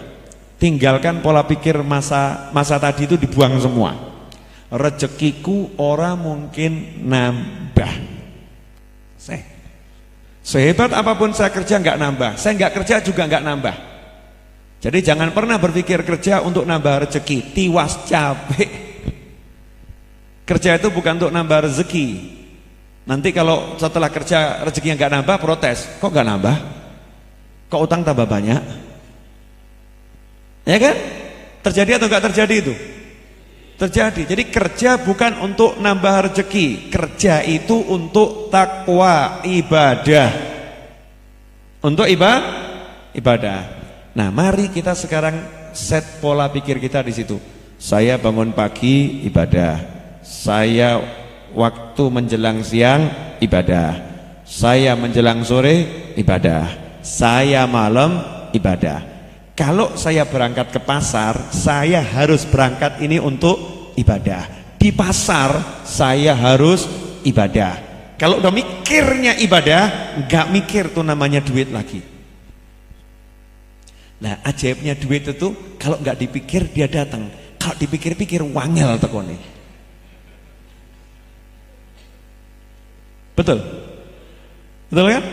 Tinggalkan pola pikir masa tadi itu, dibuang semua. Rezekiku ora mungkin nambah. Sehebat apapun saya kerja nggak nambah, saya nggak kerja juga nggak nambah. Jadi jangan pernah berpikir kerja untuk nambah rezeki, tiwas capek. Kerja itu bukan untuk nambah rezeki. Nanti kalau setelah kerja rezekinya nggak nambah, protes, kok nggak nambah? Kok utang tambah banyak? Ya kan? Terjadi atau nggak terjadi itu? Terjadi. Jadi kerja bukan untuk nambah rezeki, kerja itu untuk takwa, ibadah. Untuk ibadah. Nah, mari kita sekarang set pola pikir kita di situ. Saya bangun pagi ibadah, saya waktu menjelang siang ibadah, saya menjelang sore ibadah, saya malam ibadah. Kalau saya berangkat ke pasar, saya harus berangkat ini untuk ibadah. Di pasar saya harus ibadah. Kalau udah mikirnya ibadah, nggak mikir tuh namanya duit lagi. Nah, ajaibnya duit itu kalau nggak dipikir dia datang. Kalau dipikir-pikir wangel tekone. Betul? Betul kan?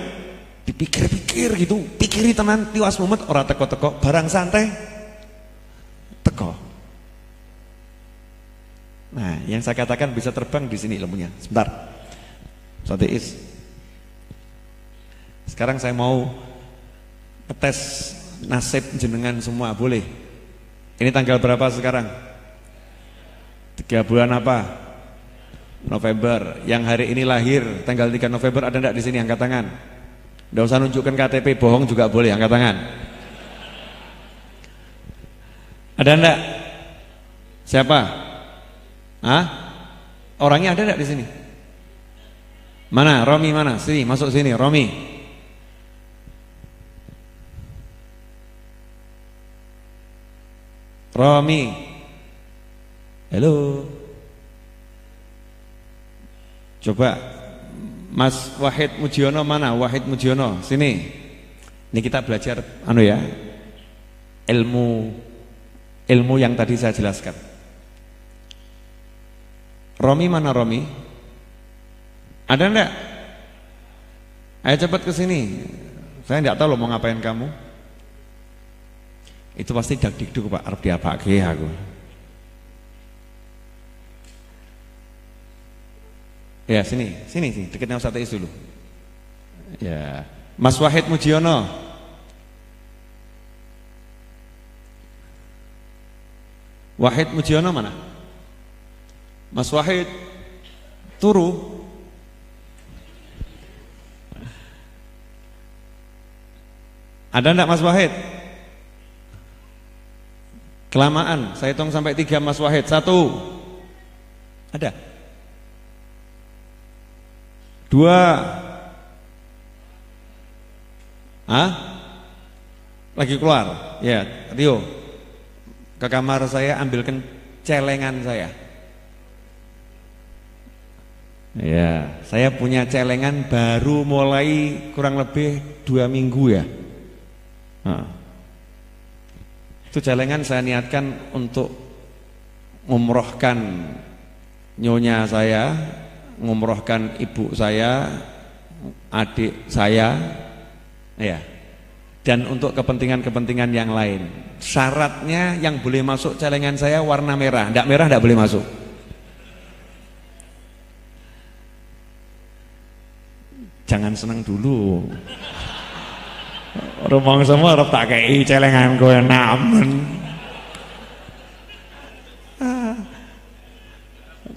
Dipikir-pikir gitu, pikiri tenan tiwas mumet ora teko-teko, barang santai teko. Nah, yang saya katakan bisa terbang di sini ilmunya. Sebentar. Sotiis. Sekarang saya mau tes nasib jenengan semua, boleh? Ini tanggal berapa sekarang? 3 bulan apa? November. Yang hari ini lahir tanggal 3 November ada enggak di sini? Angkat tangan. Enggak usah nunjukkan KTP, bohong juga boleh, angkat tangan. Ada enggak? Siapa? Hah? Orangnya ada enggak di sini? Mana? Romi mana? Sini, masuk sini, Romi. Romi. Halo. Coba Mas Wahid Mujiono mana? Wahid Mujiono, sini. Ini kita belajar ya. Ilmu yang tadi saya jelaskan. Romi mana Romi? Ada enggak? Ayo cepat ke sini. Saya enggak tahu loh mau ngapain kamu. Itu pasti dak-dikduk Pak, arep diapake aku. Ya sini, dekatnya Ustaz Is dulu. Ya, Mas Wahid Mujiono. Wahid Mujiono mana? Mas Wahid turu. Ada enggak Mas Wahid? Kelamaan, saya hitung sampai 3 Mas Wahid. 1. Ada? 2. Lagi keluar? Ya, Rio. Ke kamar saya ambilkan celengan saya. Ya, saya punya celengan baru mulai kurang lebih 2 minggu ya. Itu celengan saya niatkan untuk ngumrohkan nyonya saya, ngumrohkan ibu saya, adik saya, ya, dan untuk kepentingan-kepentingan yang lain. Syaratnya yang boleh masuk celengan saya warna merah, enggak boleh masuk. Jangan senang dulu. Rumong semua harap tak kei celengan gue namen.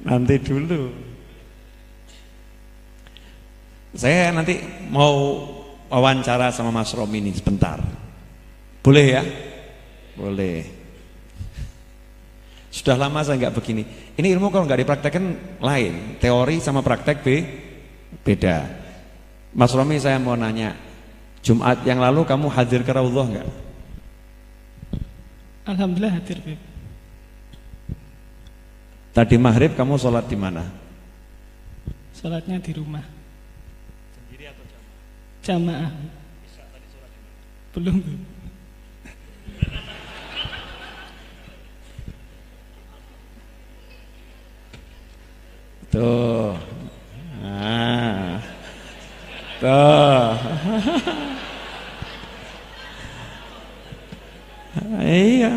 Nanti dulu. Saya nanti mau wawancara sama Mas Romi ini sebentar. Boleh ya? Boleh. Sudah lama saya nggak begini. Ini ilmu kalau nggak dipraktekkan lain. Teori sama praktek beda. Mas Romi saya mau nanya, Jumat yang lalu kamu hadir ke Raudhah enggak? Alhamdulillah hadir, Beb. Tadi maghrib kamu sholat di mana? Sholatnya di rumah. Sendiri atau jamaah? Jamaah. Tadi sholat di mana? Belum, Beb. Tuh. Tuh. Iya,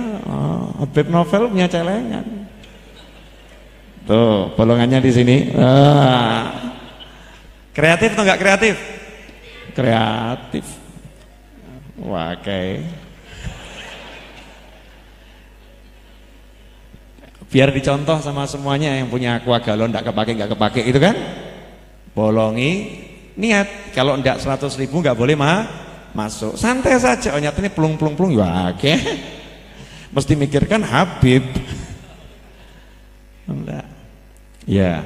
Habib Novel punya celengan. Tuh, bolongannya di sini. Kreatif atau enggak kreatif? Kreatif. Wah, oke. Biar dicontoh sama semuanya yang punya aqua galon enggak kepake itu kan? Bolongi, niat. Kalau enggak 100.000 enggak boleh masuk. Santai saja. Oh nyata ini plung ya oke. Mesti mikirkan Habib. Enggak. Ya.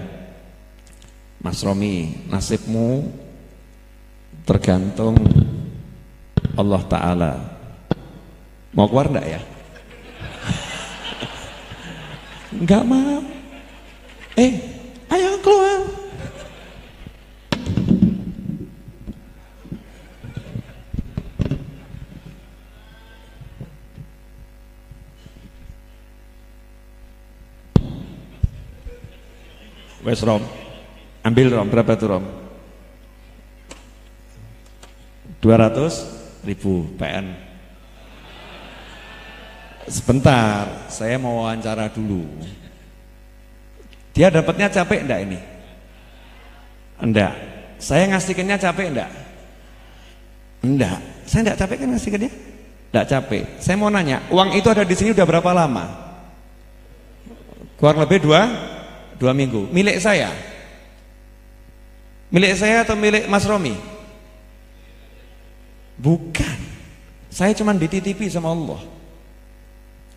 Mas Romi, nasibmu tergantung Allah Ta'ala. Mau keluar enggak ya? Enggak mau. Ayo keluar. Wes Rom, ambil Rom, berapa tuh Rom? 200.000 PN. Sebentar, saya mau wawancara dulu. Dia dapatnya capek enggak ini? Enggak. Saya ngasihkannya capek enggak? Enggak. Saya enggak capek kan ngasihkannya? Enggak capek. Saya mau nanya, uang itu ada di sini udah berapa lama? Kurang lebih dua minggu. Milik saya atau milik Mas Romi? Bukan. Saya cuma dititipi sama Allah.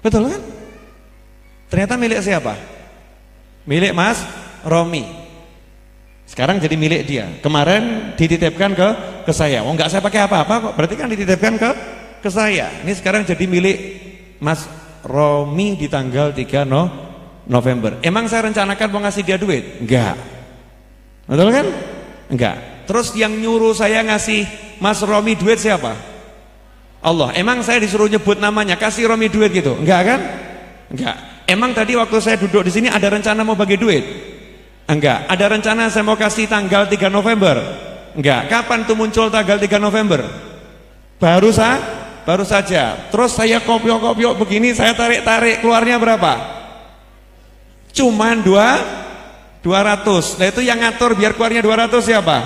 Betul kan? Ternyata milik siapa? Milik Mas Romi. Sekarang jadi milik dia. Kemarin dititipkan ke saya. Oh, enggak saya pakai apa-apa kok. Berarti kan dititipkan ke saya. Ini sekarang jadi milik Mas Romi di tanggal 3 November. Emang saya rencanakan mau ngasih dia duit? Enggak. Betul kan? Enggak. Terus yang nyuruh saya ngasih Mas Romi duit siapa? Allah. Emang saya disuruh nyebut namanya, kasih Romi duit gitu? Enggak kan? Enggak. Emang tadi waktu saya duduk di sini ada rencana mau bagi duit? Enggak. Ada rencana saya mau kasih tanggal 3 November? Enggak. Kapan tuh muncul tanggal 3 November? Baru saja. Terus saya kopiok begini, saya tarik keluarnya berapa? Cuman 200. Nah itu yang ngatur biar keluarnya 200 siapa?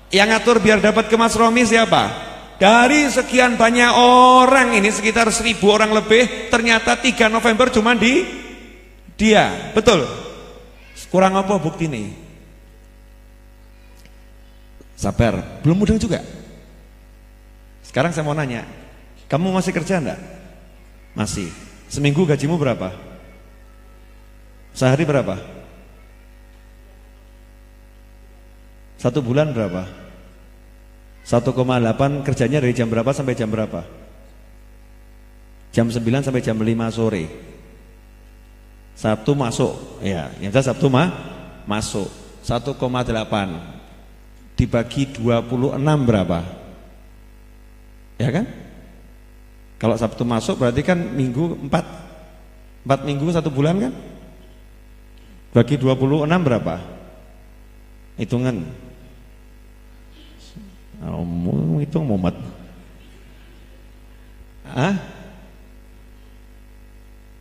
Yang ngatur biar dapat ke Mas Romi siapa? Dari sekian banyak orang ini, sekitar 1000 orang lebih, ternyata 3 November cuma di dia. Betul? Kurang apa bukti nih? Sabar, belum mudeng juga. Sekarang saya mau nanya, kamu masih kerja enggak? Masih. Seminggu gajimu berapa? Sehari berapa? 1 bulan berapa? 1,8 kerjanya dari jam berapa sampai jam berapa? Jam 9 sampai jam 5 sore. Sabtu masuk, ya, yang jelas Sabtu masuk. 1,8 dibagi 26 berapa? Ya kan? Kalau Sabtu masuk berarti kan minggu 4 minggu 1 bulan kan? Bagi 26 berapa? Hitungan. Hitung mumet.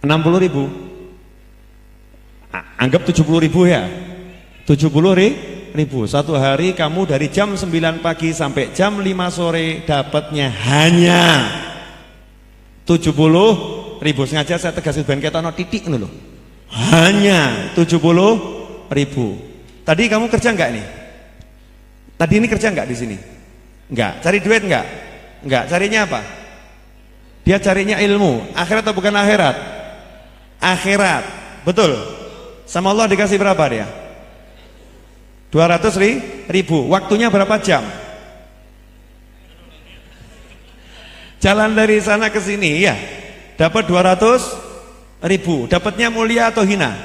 60.000. Anggap 70.000 ya. 70.000. Satu hari kamu dari jam 9 pagi sampai jam 5 sore dapatnya hanya 70.000. Sengaja saya tegasin ben ketono titik ngono lho. Hanya 70.000. Tadi kamu kerja enggak nih? Tadi ini kerja enggak di sini? Enggak. Cari duit enggak? Enggak. Carinya apa? Dia carinya ilmu. Akhirat atau bukan akhirat? Akhirat. Betul. Sama Allah dikasih berapa dia? 200.000. Waktunya berapa jam? Jalan dari sana ke sini ya. Dapat 200.000. Dapatnya mulia atau hina?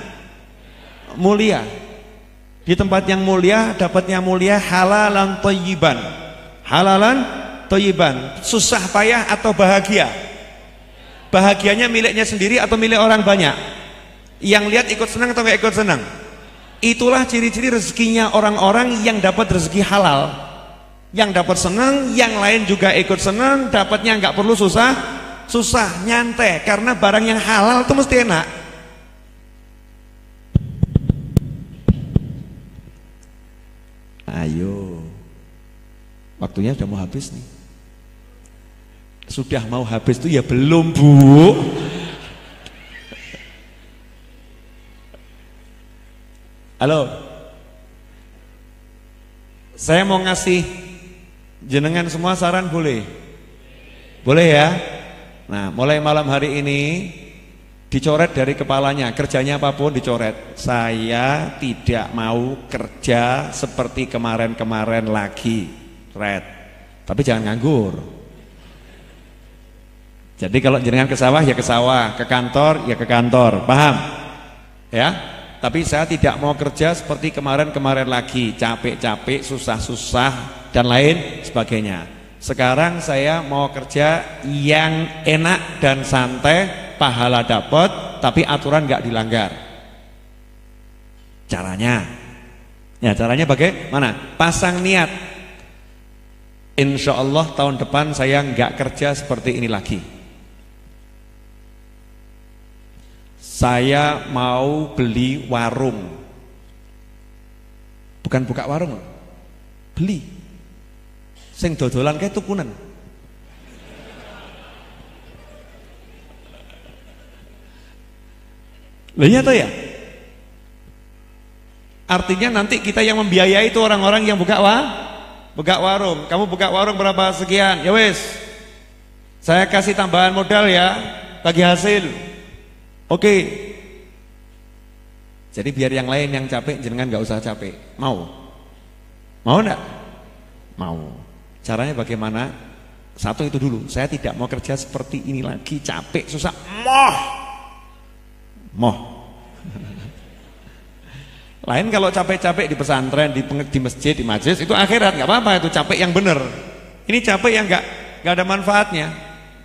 Mulia. Di tempat yang mulia, dapatnya mulia, halalan thayyiban. Halalan thayyiban. Susah payah atau bahagia? Bahagianya miliknya sendiri atau milik orang banyak? Yang lihat ikut senang atau nggak ikut senang? Itulah ciri-ciri rezekinya orang-orang yang dapat rezeki halal. Yang dapat senang, yang lain juga ikut senang, dapatnya nggak perlu susah, nyantai. Karena barang yang halal itu mesti enak. Ayo, waktunya sudah mau habis nih. Sudah mau habis tuh ya belum, Bu. Halo, saya mau ngasih jenengan semua saran, boleh? Boleh ya? Nah, mulai malam hari ini dicoret dari kepalanya, kerjanya apapun dicoret. Saya tidak mau kerja seperti kemarin-kemarin lagi, red. Tapi jangan nganggur. Jadi kalau jenengan ke sawah ya ke sawah, ke kantor ya ke kantor, paham? Ya. Tapi saya tidak mau kerja seperti kemarin-kemarin lagi, capek-capek, susah-susah dan lain sebagainya. Sekarang saya mau kerja yang enak dan santai, pahala dapat, tapi aturan nggak dilanggar. Caranya, ya caranya bagaimana? Pasang niat. Insya Allah tahun depan saya nggak kerja seperti ini lagi. Saya mau beli warung. Bukan buka warung, beli. Sing dodolan kayak tukunan. Lah iya toh ya? Artinya nanti kita yang membiayai itu orang-orang yang buka warung. Kamu buka warung berapa sekian? Ya wes, saya kasih tambahan modal ya, bagi hasil. Oke. Jadi biar yang lain yang capek, jenengan gak usah capek. Mau enggak? Mau. Caranya bagaimana? Satu itu dulu, saya tidak mau kerja seperti ini lagi, capek, susah. Moh. Lain kalau capek-capek di pesantren, di masjid, di majelis, itu akhirat, nggak apa-apa, itu capek yang bener. Ini capek yang nggak ada manfaatnya,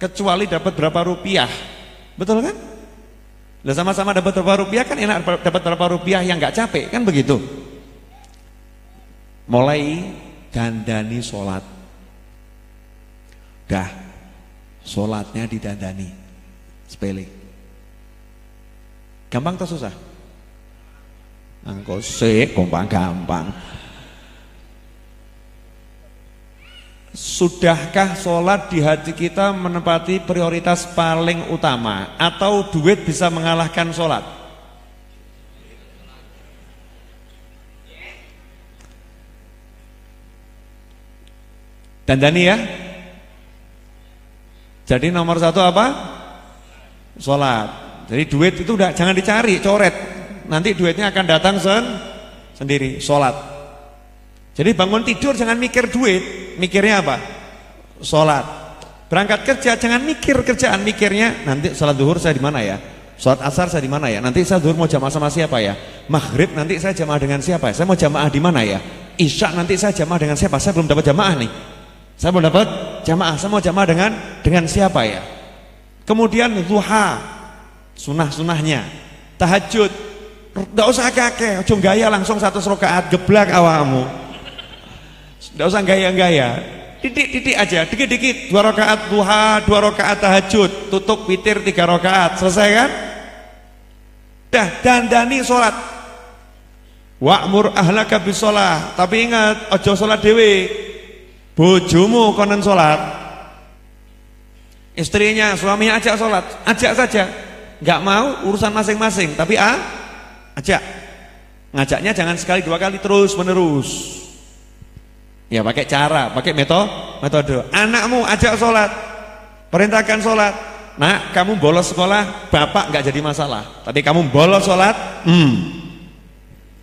kecuali dapat berapa rupiah, betul kan? Lah sama-sama dapat berapa rupiah kan enak, dapat berapa rupiah yang nggak capek, kan begitu. Mulai dandani sholat, dah, sholatnya didandani, sepele, gampang atau susah? Angko sik gampang. Sudahkah sholat di hati kita menempati prioritas paling utama, atau duit bisa mengalahkan sholat? Dandani ya. Jadi nomor satu apa? Sholat. Jadi duit itu udah jangan dicari, coret. Nanti duitnya akan datang sendiri. Sholat. Jadi bangun tidur jangan mikir duit, mikirnya apa? Sholat. Berangkat kerja jangan mikir kerjaan, mikirnya nanti sholat duhur saya di mana ya? Sholat asar saya di mana ya? Nanti saya duhur mau jamaah sama siapa ya? Maghrib nanti saya jamaah dengan siapa ya? Saya mau jamaah di mana ya? Isya nanti saya jamaah dengan siapa? Saya belum dapat jamaah nih. Saya belum dapat jamaah. Saya mau jamaah dengan siapa ya? Kemudian duha, sunah-sunahnya, tahajud. Nggak usah kakek, ojo gaya langsung 100 rakaat geblak awamu. Nggak usah gaya-gaya, titik-titik aja, dikit-dikit. 2 rakaat duha, 2 rakaat tahajud, tutup witir 3 rakaat, selesai kan? Dah, dandani sholat. Wa'mur ahlaka bisolah. Tapi ingat, ojo sholat dewe. Bojomu konen sholat. Istrinya, suaminya ajak sholat, ajak saja. Nggak mau urusan masing-masing, tapi ajak. Ngajaknya jangan sekali 2 kali terus menerus. Ya pakai cara, pakai metode. Anakmu ajak sholat, perintahkan sholat. Nak, kamu bolos sekolah, bapak nggak jadi masalah. Tapi kamu bolos sholat,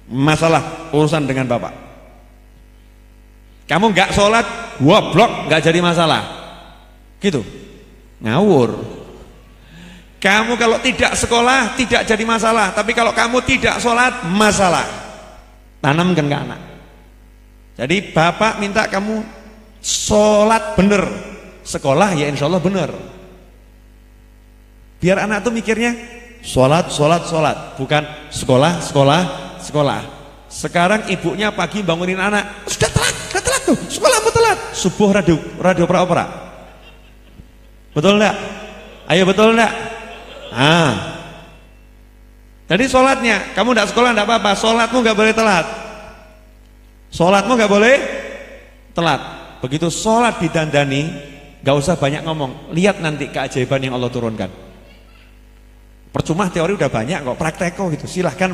masalah urusan dengan bapak. Kamu nggak sholat, goblok, nggak jadi masalah. Gitu, ngawur. Kamu kalau tidak sekolah tidak jadi masalah, tapi kalau kamu tidak sholat masalah. Tanamkan ke anak. Jadi bapak minta kamu sholat bener, sekolah ya insya Allah bener. Biar anak tuh mikirnya sholat, bukan sekolah. Sekarang ibunya pagi bangunin anak, sudah telat tuh, sekolahmu telat. Subuh radio pra-opera. Betul enggak? Ayo betul enggak? Jadi sholatnya, kamu tidak sekolah tidak apa-apa, sholatmu nggak boleh telat. Sholatmu nggak boleh telat. Begitu sholat didandani, nggak usah banyak ngomong. Lihat nanti keajaiban yang Allah turunkan. Percuma teori udah banyak kok, praktek kok gitu. Silahkan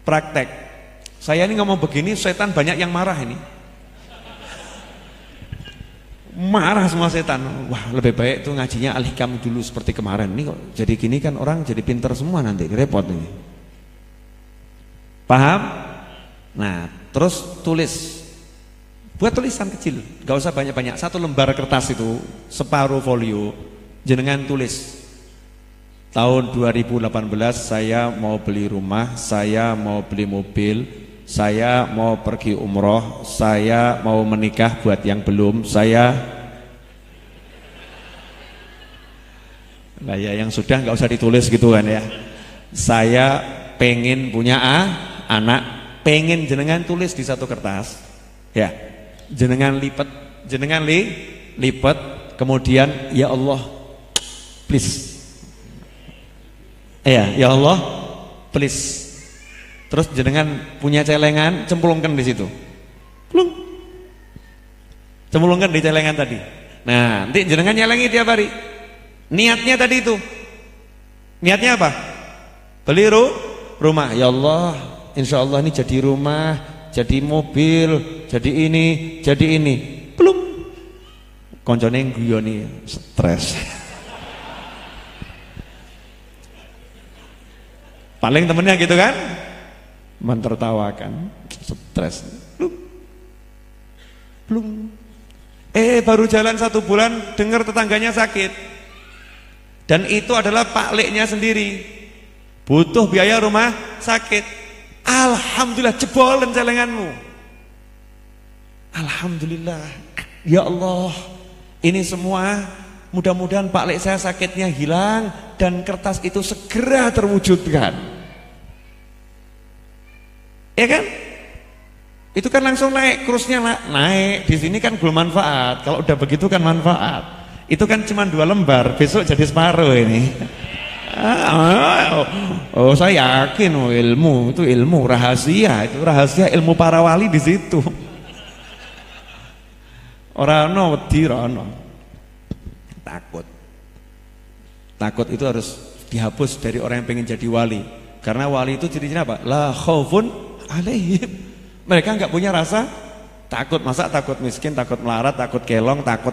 praktek. Saya ini ngomong begini, setan banyak yang marah ini. Marah semua setan. Wah, lebih baik tuh ngajinya Al-Hikam dulu seperti kemarin. Ini kok jadi gini kan orang jadi pinter semua nanti, repot nih. Paham? Nah, terus tulis. Buat tulisan kecil, gak usah banyak-banyak. 1 lembar kertas itu, separuh folio, jenengan tulis. Tahun 2018 saya mau beli rumah, saya mau beli mobil, saya mau pergi umroh, saya mau menikah buat yang belum, saya lah ya yang sudah nggak usah ditulis gitu kan ya. Saya pengen punya anak, pengen jenengan tulis di 1 kertas ya, jenengan lipat, kemudian ya Allah please ya Allah please. Terus jenengan punya celengan, cemplungkan di situ. Plung. Cemplungkan di celengan tadi. Nah, nanti jenengan nyelengi tiap hari. Niatnya tadi itu. Niatnya apa? Beli rumah. Ya Allah, insya Allah ini jadi rumah, jadi mobil, jadi ini. Belum. Koncone guyoni stres. Paling temennya gitu kan, mentertawakan, stres. Belum. Baru jalan 1 bulan dengar tetangganya sakit, dan itu adalah Pak Leknya sendiri, butuh biaya rumah sakit. Alhamdulillah, jebolen celenganmu. Alhamdulillah, ya Allah, ini semua mudah-mudahan Pak Lek saya sakitnya hilang dan kertas itu segera terwujudkan. Ya kan? Itu kan langsung naik, kurusnya naik. Di sini kan belum manfaat. Kalau udah begitu kan manfaat. Itu kan cuma 2 lembar, besok jadi separuh ini. Oh, saya yakin ilmu itu ilmu rahasia, itu rahasia ilmu para wali di situ. Ora ono wedi, ora ono. Takut itu harus dihapus dari orang yang pengen jadi wali. Karena wali itu ciri-cirinya apa? La khaufun alaihim. Mereka nggak punya rasa takut. Masa takut miskin, takut melarat, takut kelong, takut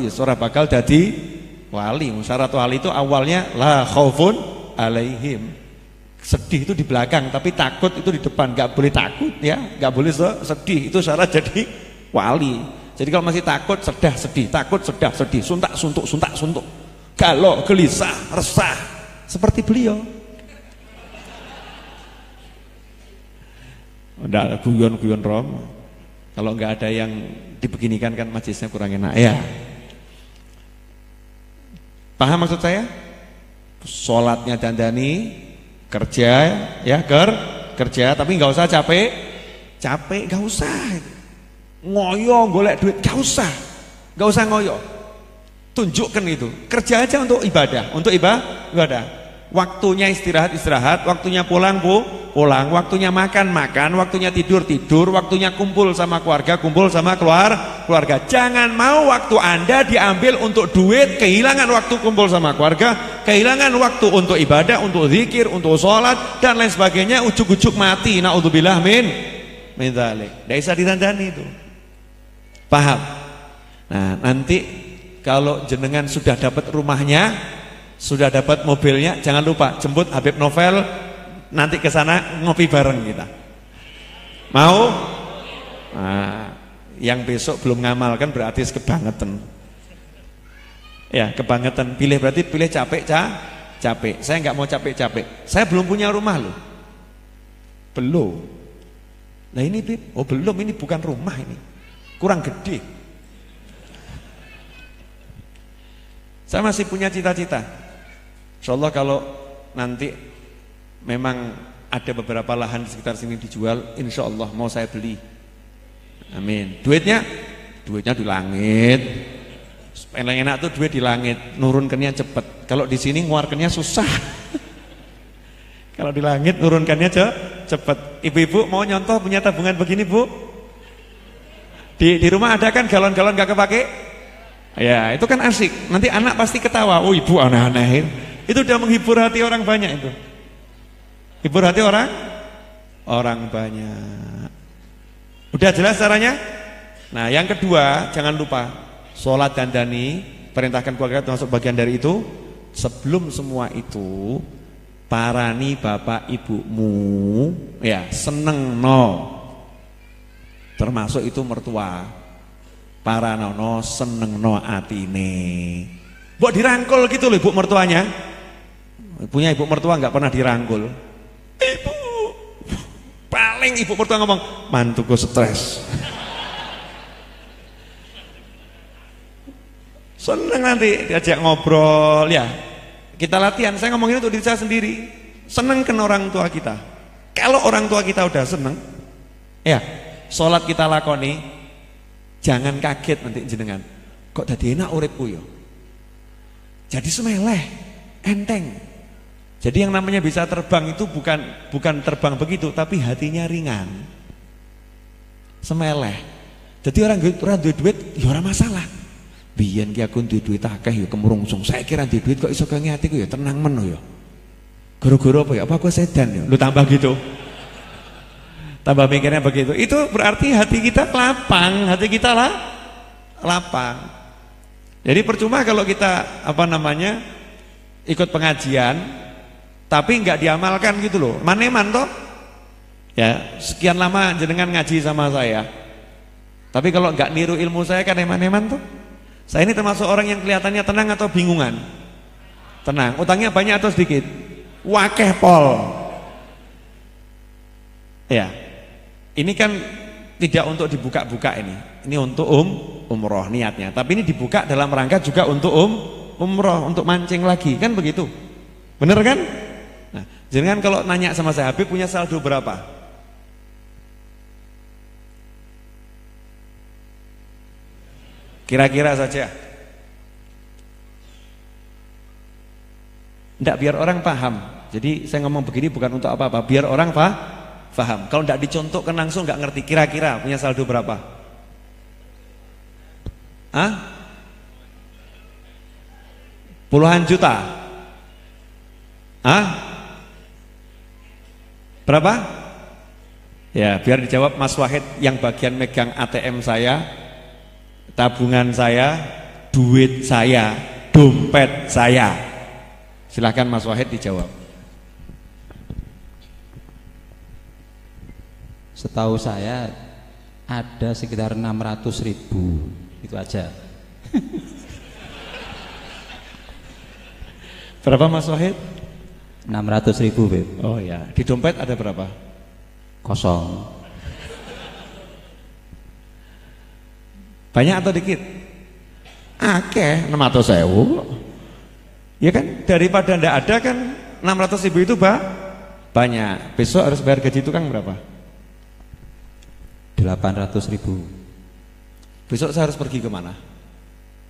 ya ora bakal jadi wali. Syarat wali itu awalnya la khaufun alaihim. Sedih itu di belakang, tapi takut itu di depan. Nggak boleh takut ya, nggak boleh sedih. Itu syarat jadi wali. Jadi kalau masih takut, sedah, sedih, takut, sedah, sedih, suntak, suntuk, galau, gelisah, resah, seperti beliau. Udah guyon-guyon rom. Kalau nggak ada yang dibeginikan kan majlisnya kurang enak ya. Paham maksud saya? Sholatnya dandani, kerja ya kerja, tapi nggak usah capek, nggak usah. Ngoyo golek duit, nggak usah ngoyo. Tunjukkan itu, kerja aja untuk ibadah. Waktunya istirahat, waktunya pulang waktunya makan, waktunya tidur, waktunya kumpul sama keluarga. Jangan mau waktu Anda diambil untuk duit, kehilangan waktu kumpul sama keluarga, kehilangan waktu untuk ibadah, untuk zikir, untuk sholat dan lain sebagainya, ujuk-ujuk mati. Naudzubillah min dzalik. Tidak bisa ditandani itu. Paham? Nah, nanti kalau jenengan sudah dapat rumahnya, sudah dapat mobilnya, jangan lupa jemput Habib Novel nanti ke sana ngopi bareng kita. Mau? Nah, yang besok belum ngamal kan berarti kebangetan. Ya, kebangetan. Pilih berarti pilih capek. Saya nggak mau capek. Saya belum punya rumah loh. Belum. Nah ini Bib, oh belum, ini bukan rumah ini. Kurang gede. Saya masih punya cita-cita. Insyaallah kalau nanti memang ada beberapa lahan di sekitar sini dijual, insyaallah mau saya beli. Amin. Duitnya di langit. Paling enak tuh duit di langit, nurunkannya cepet. Kalau di sini ngeluarkannya susah. Kalau di langit nurunkannya cepet. Ibu-ibu mau nyontoh punya tabungan begini, Bu? Di rumah ada kan galon-galon gak kepake? Ya, itu kan asik. Nanti anak pasti ketawa. Oh, ibu aneh-aneh. Itu udah menghibur hati orang banyak itu. Hibur hati orang banyak. Udah jelas caranya? Nah, yang kedua, jangan lupa sholat dandani, perintahkan keluarga termasuk bagian dari itu. Sebelum semua itu, parani bapak ibumu ya seneng no. Termasuk itu mertua. Para nono seneng no atine. Mbok dirangkul gitu loh ibu mertuanya. Punya ibu mertua nggak pernah dirangkul. Ibu, paling ibu mertua ngomong, mantuku stres. Seneng nanti diajak ngobrol ya. Kita latihan. Saya ngomongin untuk diri saya sendiri. Seneng kan orang tua kita. Kalau orang tua kita udah seneng, ya sholat kita lakoni, jangan kaget nanti jenengan. Kok dadi enak uripku yo? Jadi semeleh, enteng. Jadi yang namanya bisa terbang itu bukan terbang begitu, tapi hatinya ringan. Semeleh. Jadi orang duit ya ora masalah. Biyen ki aku duwe duit akeh ya kemrungsung. Saya kira duwe duit kok iso kange atiku ya tenang men ya. Goro-goro apa ya? Apa aku sedan ya? Lu tambah gitu. Tambah mikirnya begitu. Itu berarti hati kita lapang, hati kita lapang. Jadi percuma kalau kita ikut pengajian tapi nggak diamalkan gitu loh. Maneman toh? Ya, sekian lama jenengan ngaji sama saya. Tapi kalau nggak niru ilmu saya kan eman-eman toh. Saya ini termasuk orang yang kelihatannya tenang atau bingungan? Tenang. Utangnya banyak atau sedikit? Wakeh pol. Ya. Ini kan tidak untuk dibuka-buka ini. Ini untuk umroh niatnya. Tapi ini dibuka dalam rangka juga untuk umroh, untuk mancing lagi, kan begitu. Bener kan? Nah, jangan kalau nanya sama saya, Habib punya saldo berapa? Kira-kira saja. Enggak, biar orang paham. Jadi saya ngomong begini bukan untuk apa-apa, biar orang paham. Kalau enggak dicontohkan langsung enggak ngerti. Kira-kira punya saldo berapa? Hah? Puluhan juta? Hah? Berapa? Ya, biar dijawab Mas Wahid yang bagian megang ATM saya, tabungan saya, duit saya, dompet saya. Silahkan Mas Wahid dijawab. Setahu saya ada sekitar 600.000, itu aja. Berapa Mas Wahid? 600.000, Beb. Oh ya, di dompet ada berapa? Kosong. Banyak atau dikit? Akeh, 600.000. Ya kan, daripada ndak ada kan 600.000 itu banyak. Besok harus bayar gaji tukang berapa? 800.000. Besok saya harus pergi kemana?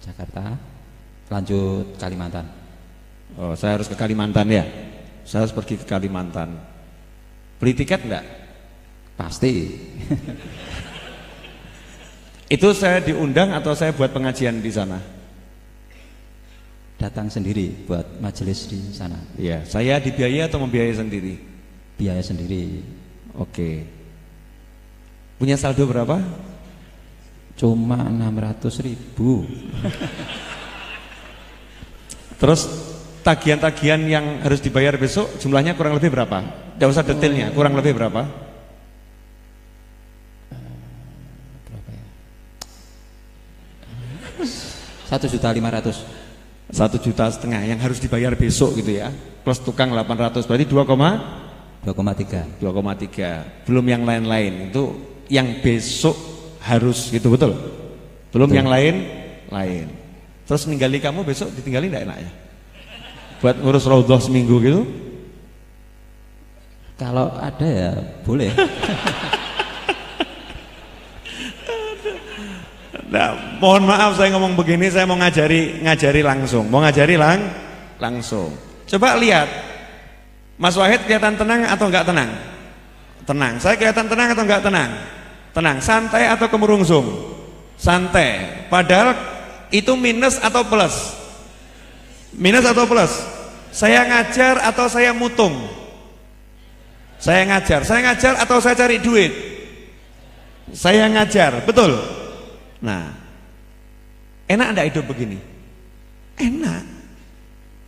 Jakarta, lanjut Kalimantan. Oh, saya harus ke Kalimantan ya. Saya harus pergi ke Kalimantan. Beli tiket enggak? Pasti. Itu saya diundang atau saya buat pengajian di sana? Datang sendiri buat majelis di sana. Iya, saya dibiayai atau membiayai sendiri? Biaya sendiri. Oke. Punya saldo berapa? Cuma 600.000. Terus tagihan-tagihan yang harus dibayar besok jumlahnya kurang lebih berapa? Tidak usah detailnya, kurang lebih berapa? Berapa ya? 1.500.000. 1,5 juta yang harus dibayar besok gitu ya. Plus tukang 800, berarti 2,3. Belum yang lain-lain. Itu yang besok harus gitu, betul? Belum betul. Yang lain. Terus ninggali kamu besok ditinggali enggak enak ya? Buat ngurus raudhah seminggu gitu? Kalau ada ya boleh. Nah, mohon maaf saya ngomong begini, saya mau ngajari langsung. Mau ngajari langsung. Coba lihat. Mas Wahid kelihatan tenang atau enggak tenang? Tenang. Saya kelihatan tenang atau enggak tenang? Tenang. Santai atau kemerungsung? Santai. Padahal itu minus atau plus? Minus atau plus? Saya ngajar atau saya mutung? Saya ngajar atau saya cari duit? Saya ngajar, betul? Nah, enak enggak hidup begini? Enak.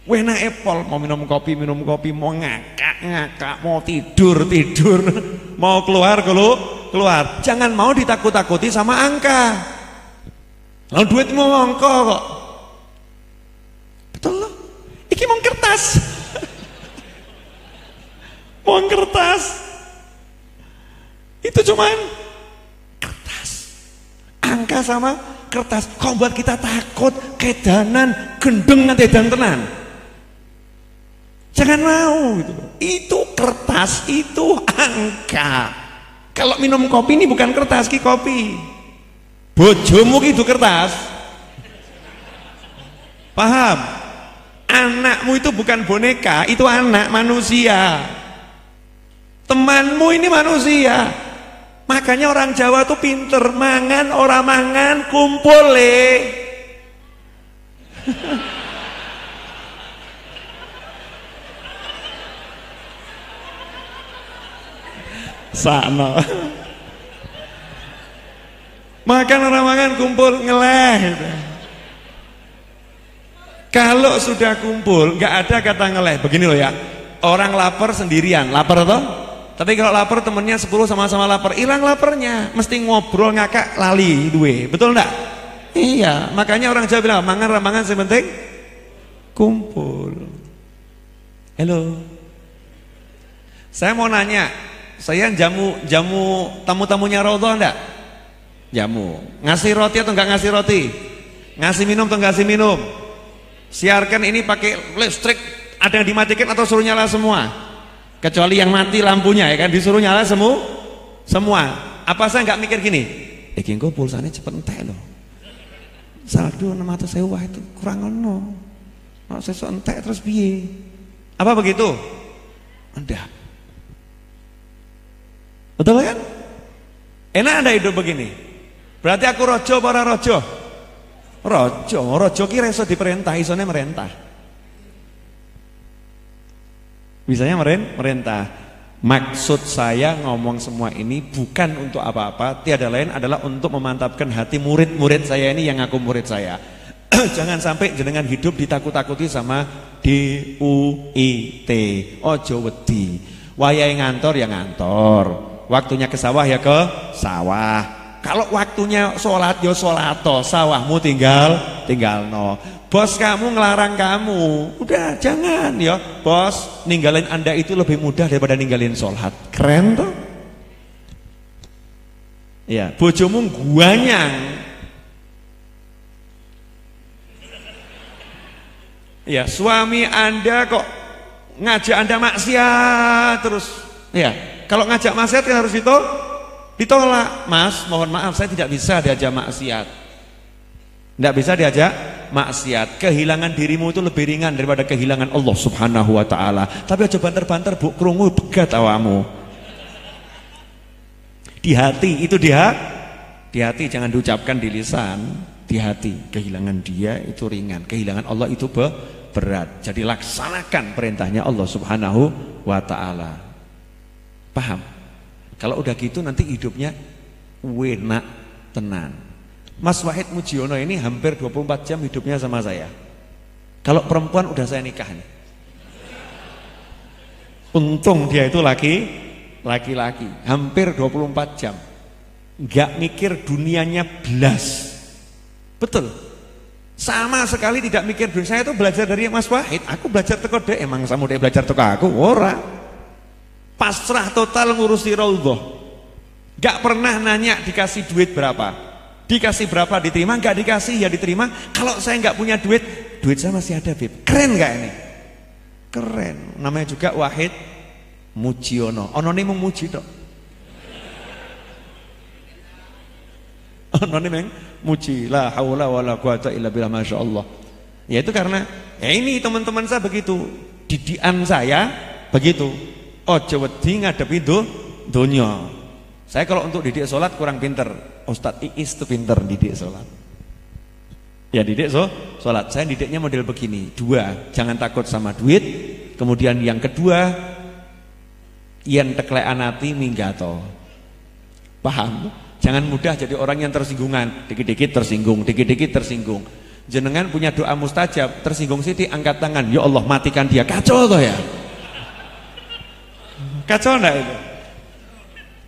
Wena epol, mau minum kopi, mau ngakak, mau tidur, mau keluar. Jangan mau ditakut-takuti sama angka. Lalu duit mau ngongko kok. Betul loh. Iki mau kertas. Mau kertas. Itu cuman kertas. Angka sama kertas. Kok buat kita takut, kedanan, gendeng nanti edan tenan. Jangan mau gitu. Itu kertas, itu angka. Kalau minum kopi ini bukan kertas, ki kopi. Bojomu itu kertas. Paham? Anakmu itu bukan boneka, itu anak manusia. Temanmu ini manusia. Makanya orang Jawa tuh pinter, mangan ora mangan kumpul Sakno. Makan orang makan kumpul ngeleh. Kalau sudah kumpul nggak ada kata ngeleh. Begini loh ya, orang lapar sendirian, lapar toh? Tapi kalau lapar temennya 10 sama-sama lapar, hilang laparnya. Mesti ngobrol ngakak lali duwe, betul enggak? Iya, makanya orang Jawa bilang mangan ramangan sepenting kumpul. Halo, saya mau nanya, saya jamu tamu-tamunya Raudhah enggak? Jamu, ngasih roti atau enggak ngasih roti? Ngasih minum atau enggak ngasih minum? Siarkan ini pakai listrik, ada yang dimatikan atau suruh nyala semua? Kecuali yang mati lampunya ya kan, disuruh nyala semua. Apa saya nggak mikir gini? Iki engko pulsanya cepet entek loh. Saldo 600 sewa itu kurang ono. Kalau sesuk entek terus piye? Apa begitu? Enggak. Betul kan? Enak Anda hidup begini. Berarti aku rojo para rojo. Rojo kira iso diperintah, isone merentah. Bisanya merentah. Maksud saya ngomong semua ini bukan untuk apa-apa, tiada lain adalah untuk memantapkan hati murid-murid saya ini yang ngaku murid saya. Jangan sampai jenengan hidup ditakut-takuti sama DUIT. Ojo wedi. Wayahe ngantor ya ngantor. Waktunya ke sawah ya ke sawah. Kalau waktunya sholat ya sholato, sawahmu tinggal no. Bos kamu ngelarang kamu, udah jangan ya. Bos, ninggalin Anda itu lebih mudah daripada ninggalin sholat. Keren tuh. Ya, bojomu guanyang. Ya, suami Anda kok ngajak Anda maksiat terus. Ya, kalau ngajak maksiat kan harus ditolak. Mas, mohon maaf saya tidak bisa diajak maksiat. Tidak bisa diajak maksiat. Kehilangan dirimu itu lebih ringan daripada kehilangan Allah Subhanahu wa taala. Tapi aja banter-banter bu, krungu begat awamu. Di hati itu di hati jangan diucapkan di lisan, di hati. Kehilangan dia itu ringan, kehilangan Allah itu berat. Jadi laksanakan perintahnya Allah Subhanahu wa taala. Paham? Kalau udah gitu nanti hidupnya enak tenan. Mas Wahid Mujiono ini hampir 24 jam hidupnya sama saya. Kalau perempuan udah saya nikah nih. Untung dia itu laki-laki, hampir 24 jam. Nggak mikir dunianya belas. Betul. Sama sekali tidak mikir dunia. Saya itu belajar dari Mas Wahid. Aku belajar teko dhek, emang samu dhek belajar teko aku ora. Pasrah total ngurusi Raudhah. Gak pernah nanya dikasih duit berapa. Dikasih berapa diterima, gak dikasih ya diterima. Kalau saya gak punya duit saya masih ada, Beb. Keren gak ini? Keren. Namanya juga Wahid Mujiono. Ono nih memuji tok. Ono nih muji. La haula wala quwata illa billah, masyaallah. Ya itu karena ini teman-teman saya begitu. Didikan saya begitu. Ojo wedi ngadepi donya. Saya kalau untuk didik sholat kurang pinter. Ustadz Iis itu pinter didik sholat. Ya didik sholat. Saya didiknya model begini. 2, jangan takut sama duit. Kemudian yang kedua, yen teklekan ati minggato. Paham? Jangan mudah jadi orang yang tersinggungan. Dikit-dikit tersinggung, dikit-dikit tersinggung. Jenengan punya doa mustajab, tersinggung sithik angkat tangan. Ya Allah matikan dia. Kacau toh ya. Kacau enggak itu?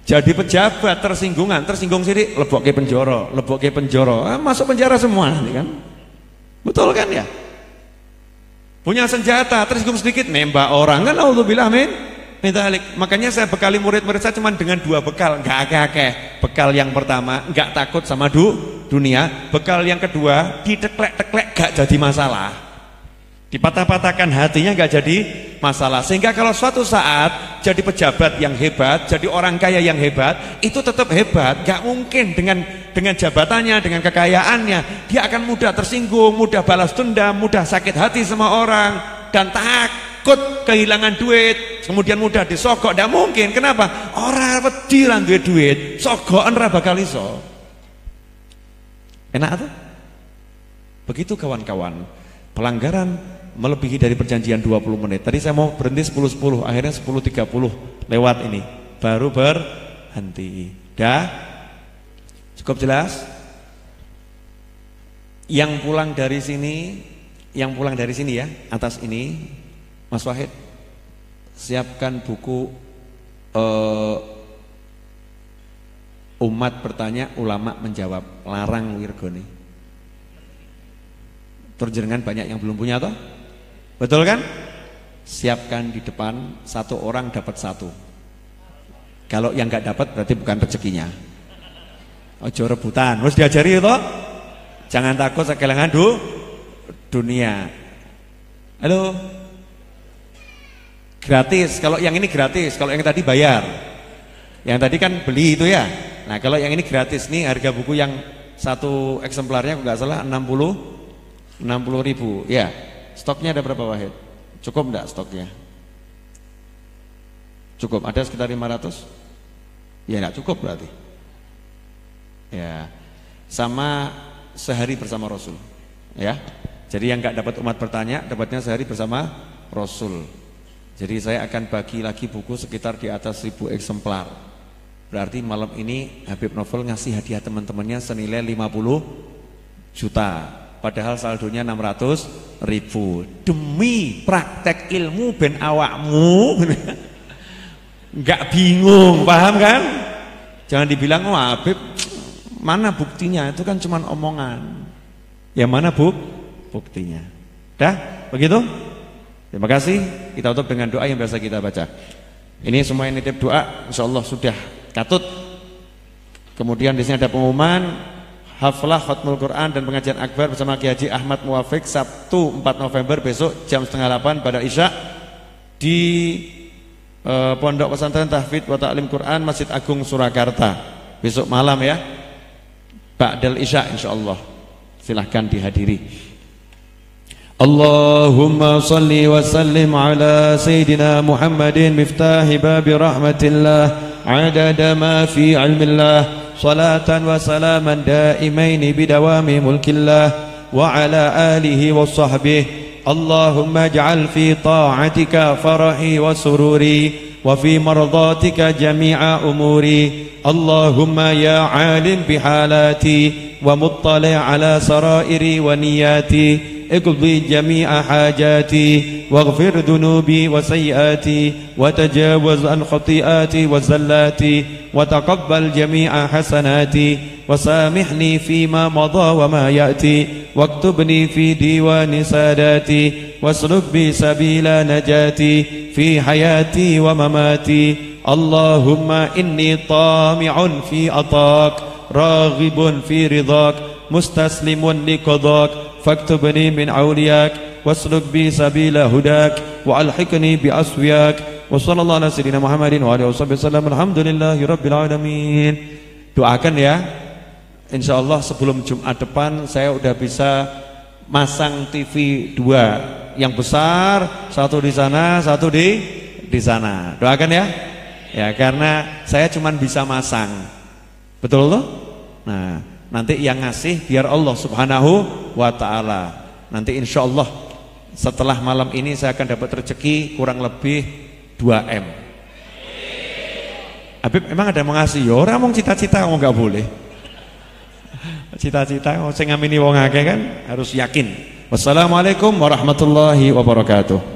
Jadi pejabat tersinggung sidik, lebokke penjara, masuk penjara semua nanti kan. Betul kan ya? Punya senjata, tersinggung sedikit nembak orang kan, auzubillah min dzalik. Makanya saya bekali murid-murid saya cuma dengan 2 bekal, enggak akeh-akeh. Bekal yang pertama, enggak takut sama dunia. Bekal yang kedua, diteklek-teklek gak jadi masalah. Dipatah-patahkan hatinya gak jadi masalah. Sehingga kalau suatu saat jadi pejabat yang hebat, jadi orang kaya yang hebat, itu tetap hebat. Gak mungkin dengan jabatannya, dengan kekayaannya, dia akan mudah tersinggung, mudah balas dendam, mudah sakit hati sama orang, dan takut kehilangan duit, kemudian mudah disogok. Gak mungkin. Kenapa? Orang wedi lan duwe duit, sogokan ra bakal iso. Enak tuh? Begitu kawan-kawan. Pelanggaran melebihi dari perjanjian 20 menit. Tadi saya mau berhenti 10.10, akhirnya 10.30 lewat ini. baru berhenti. Dah? Cukup jelas? Yang pulang dari sini ya, atas ini, Mas Wahid, siapkan buku umat bertanya, ulama menjawab, larang wirgone. Terjenengan banyak yang belum punya toh? Betul kan? Siapkan di depan, satu orang dapat satu. Kalau yang nggak dapat berarti bukan rezekinya. Ojo rebutan, harus diajari toh? Jangan takut kehilangan dunia. Halo. Gratis, kalau yang ini gratis, kalau yang tadi bayar. Yang tadi kan beli itu ya. Nah, kalau yang ini gratis nih, harga buku yang satu eksemplarnya nggak salah 60.000. Ya. Stoknya ada berapa Wahid? Cukup enggak stoknya? Cukup, ada sekitar 500? Ya enggak cukup berarti. Ya. Sama sehari bersama Rasul. Ya. Jadi yang enggak dapat umat bertanya, dapatnya sehari bersama Rasul. Jadi saya akan bagi lagi buku sekitar di atas 1000 eksemplar. Berarti malam ini Habib Novel ngasih hadiah teman-temannya senilai 50 juta. Padahal saldonya 600.000. Demi praktek ilmu ben awakmu nggak bingung, paham kan? Jangan dibilang wah Habib, mana buktinya? Itu kan cuma omongan. Ya mana buktinya? Dah, begitu? Terima kasih. Kita tutup dengan doa yang biasa kita baca. Ini semua yang nitip doa, insyaallah sudah katut. Kemudian di sini ada pengumuman haflah khatmul Quran dan pengajian akbar bersama Kiai Haji Ahmad Muwafiq Sabtu 4 November besok jam 7:30 pada Isya di Pondok Pesantren Tahfidz wa Ta'lim Quran Masjid Agung Surakarta. Besok malam ya. Ba'dal Isya insyaallah. Silahkan dihadiri. Allahumma salli wa sallim ala Sayyidina Muhammadin miftahi babi rahmatillah adada ma fi ilmillah salatan wa salaman daimaini bidawami mulkillah wa ala alihi wa sahbihi Allahumma ij'al fi ta'atika farahi wa sururi wa fi mardatika jami'a umuri Allahumma ya alim bihalati wa muttali' ala sarairi wa niyati اقضي جميع حاجاتي واغفر ذنوبي وسيئاتي وتجاوز عن خطيئاتي وزلاتي وتقبل جميع حسناتي وسامحني فيما مضى وما يأتي واكتبني في ديوان ساداتي واسلك بي سبيل نجاتي في حياتي ومماتي اللهم إني طامع في عطاك راغب في رضاك مستسلم لقضاك فاكتبني من أولياك واسلك بي سبيل هداك وألحقني بأسوياك وصلى الله على سيدنا محمد وعلى آله وسلم الحمد لله رب العالمين. Doakan ya, insyaallah sebelum Jumat depan saya udah bisa masang TV 2 yang besar, satu di sana, satu di sana. Doakan ya. Ya karena saya cuma bisa masang. Betul loh? Nah, nanti yang ngasih biar Allah Subhanahu wa ta'ala. Nanti insya Allah setelah malam ini saya akan dapat rezeki kurang lebih 2M. Habib emang ada yang mau ngasih? Ya orang mau cita-cita mau nggak boleh. Cita-cita mau sing ngamini wong akeh kan harus yakin. Wassalamualaikum warahmatullahi wabarakatuh.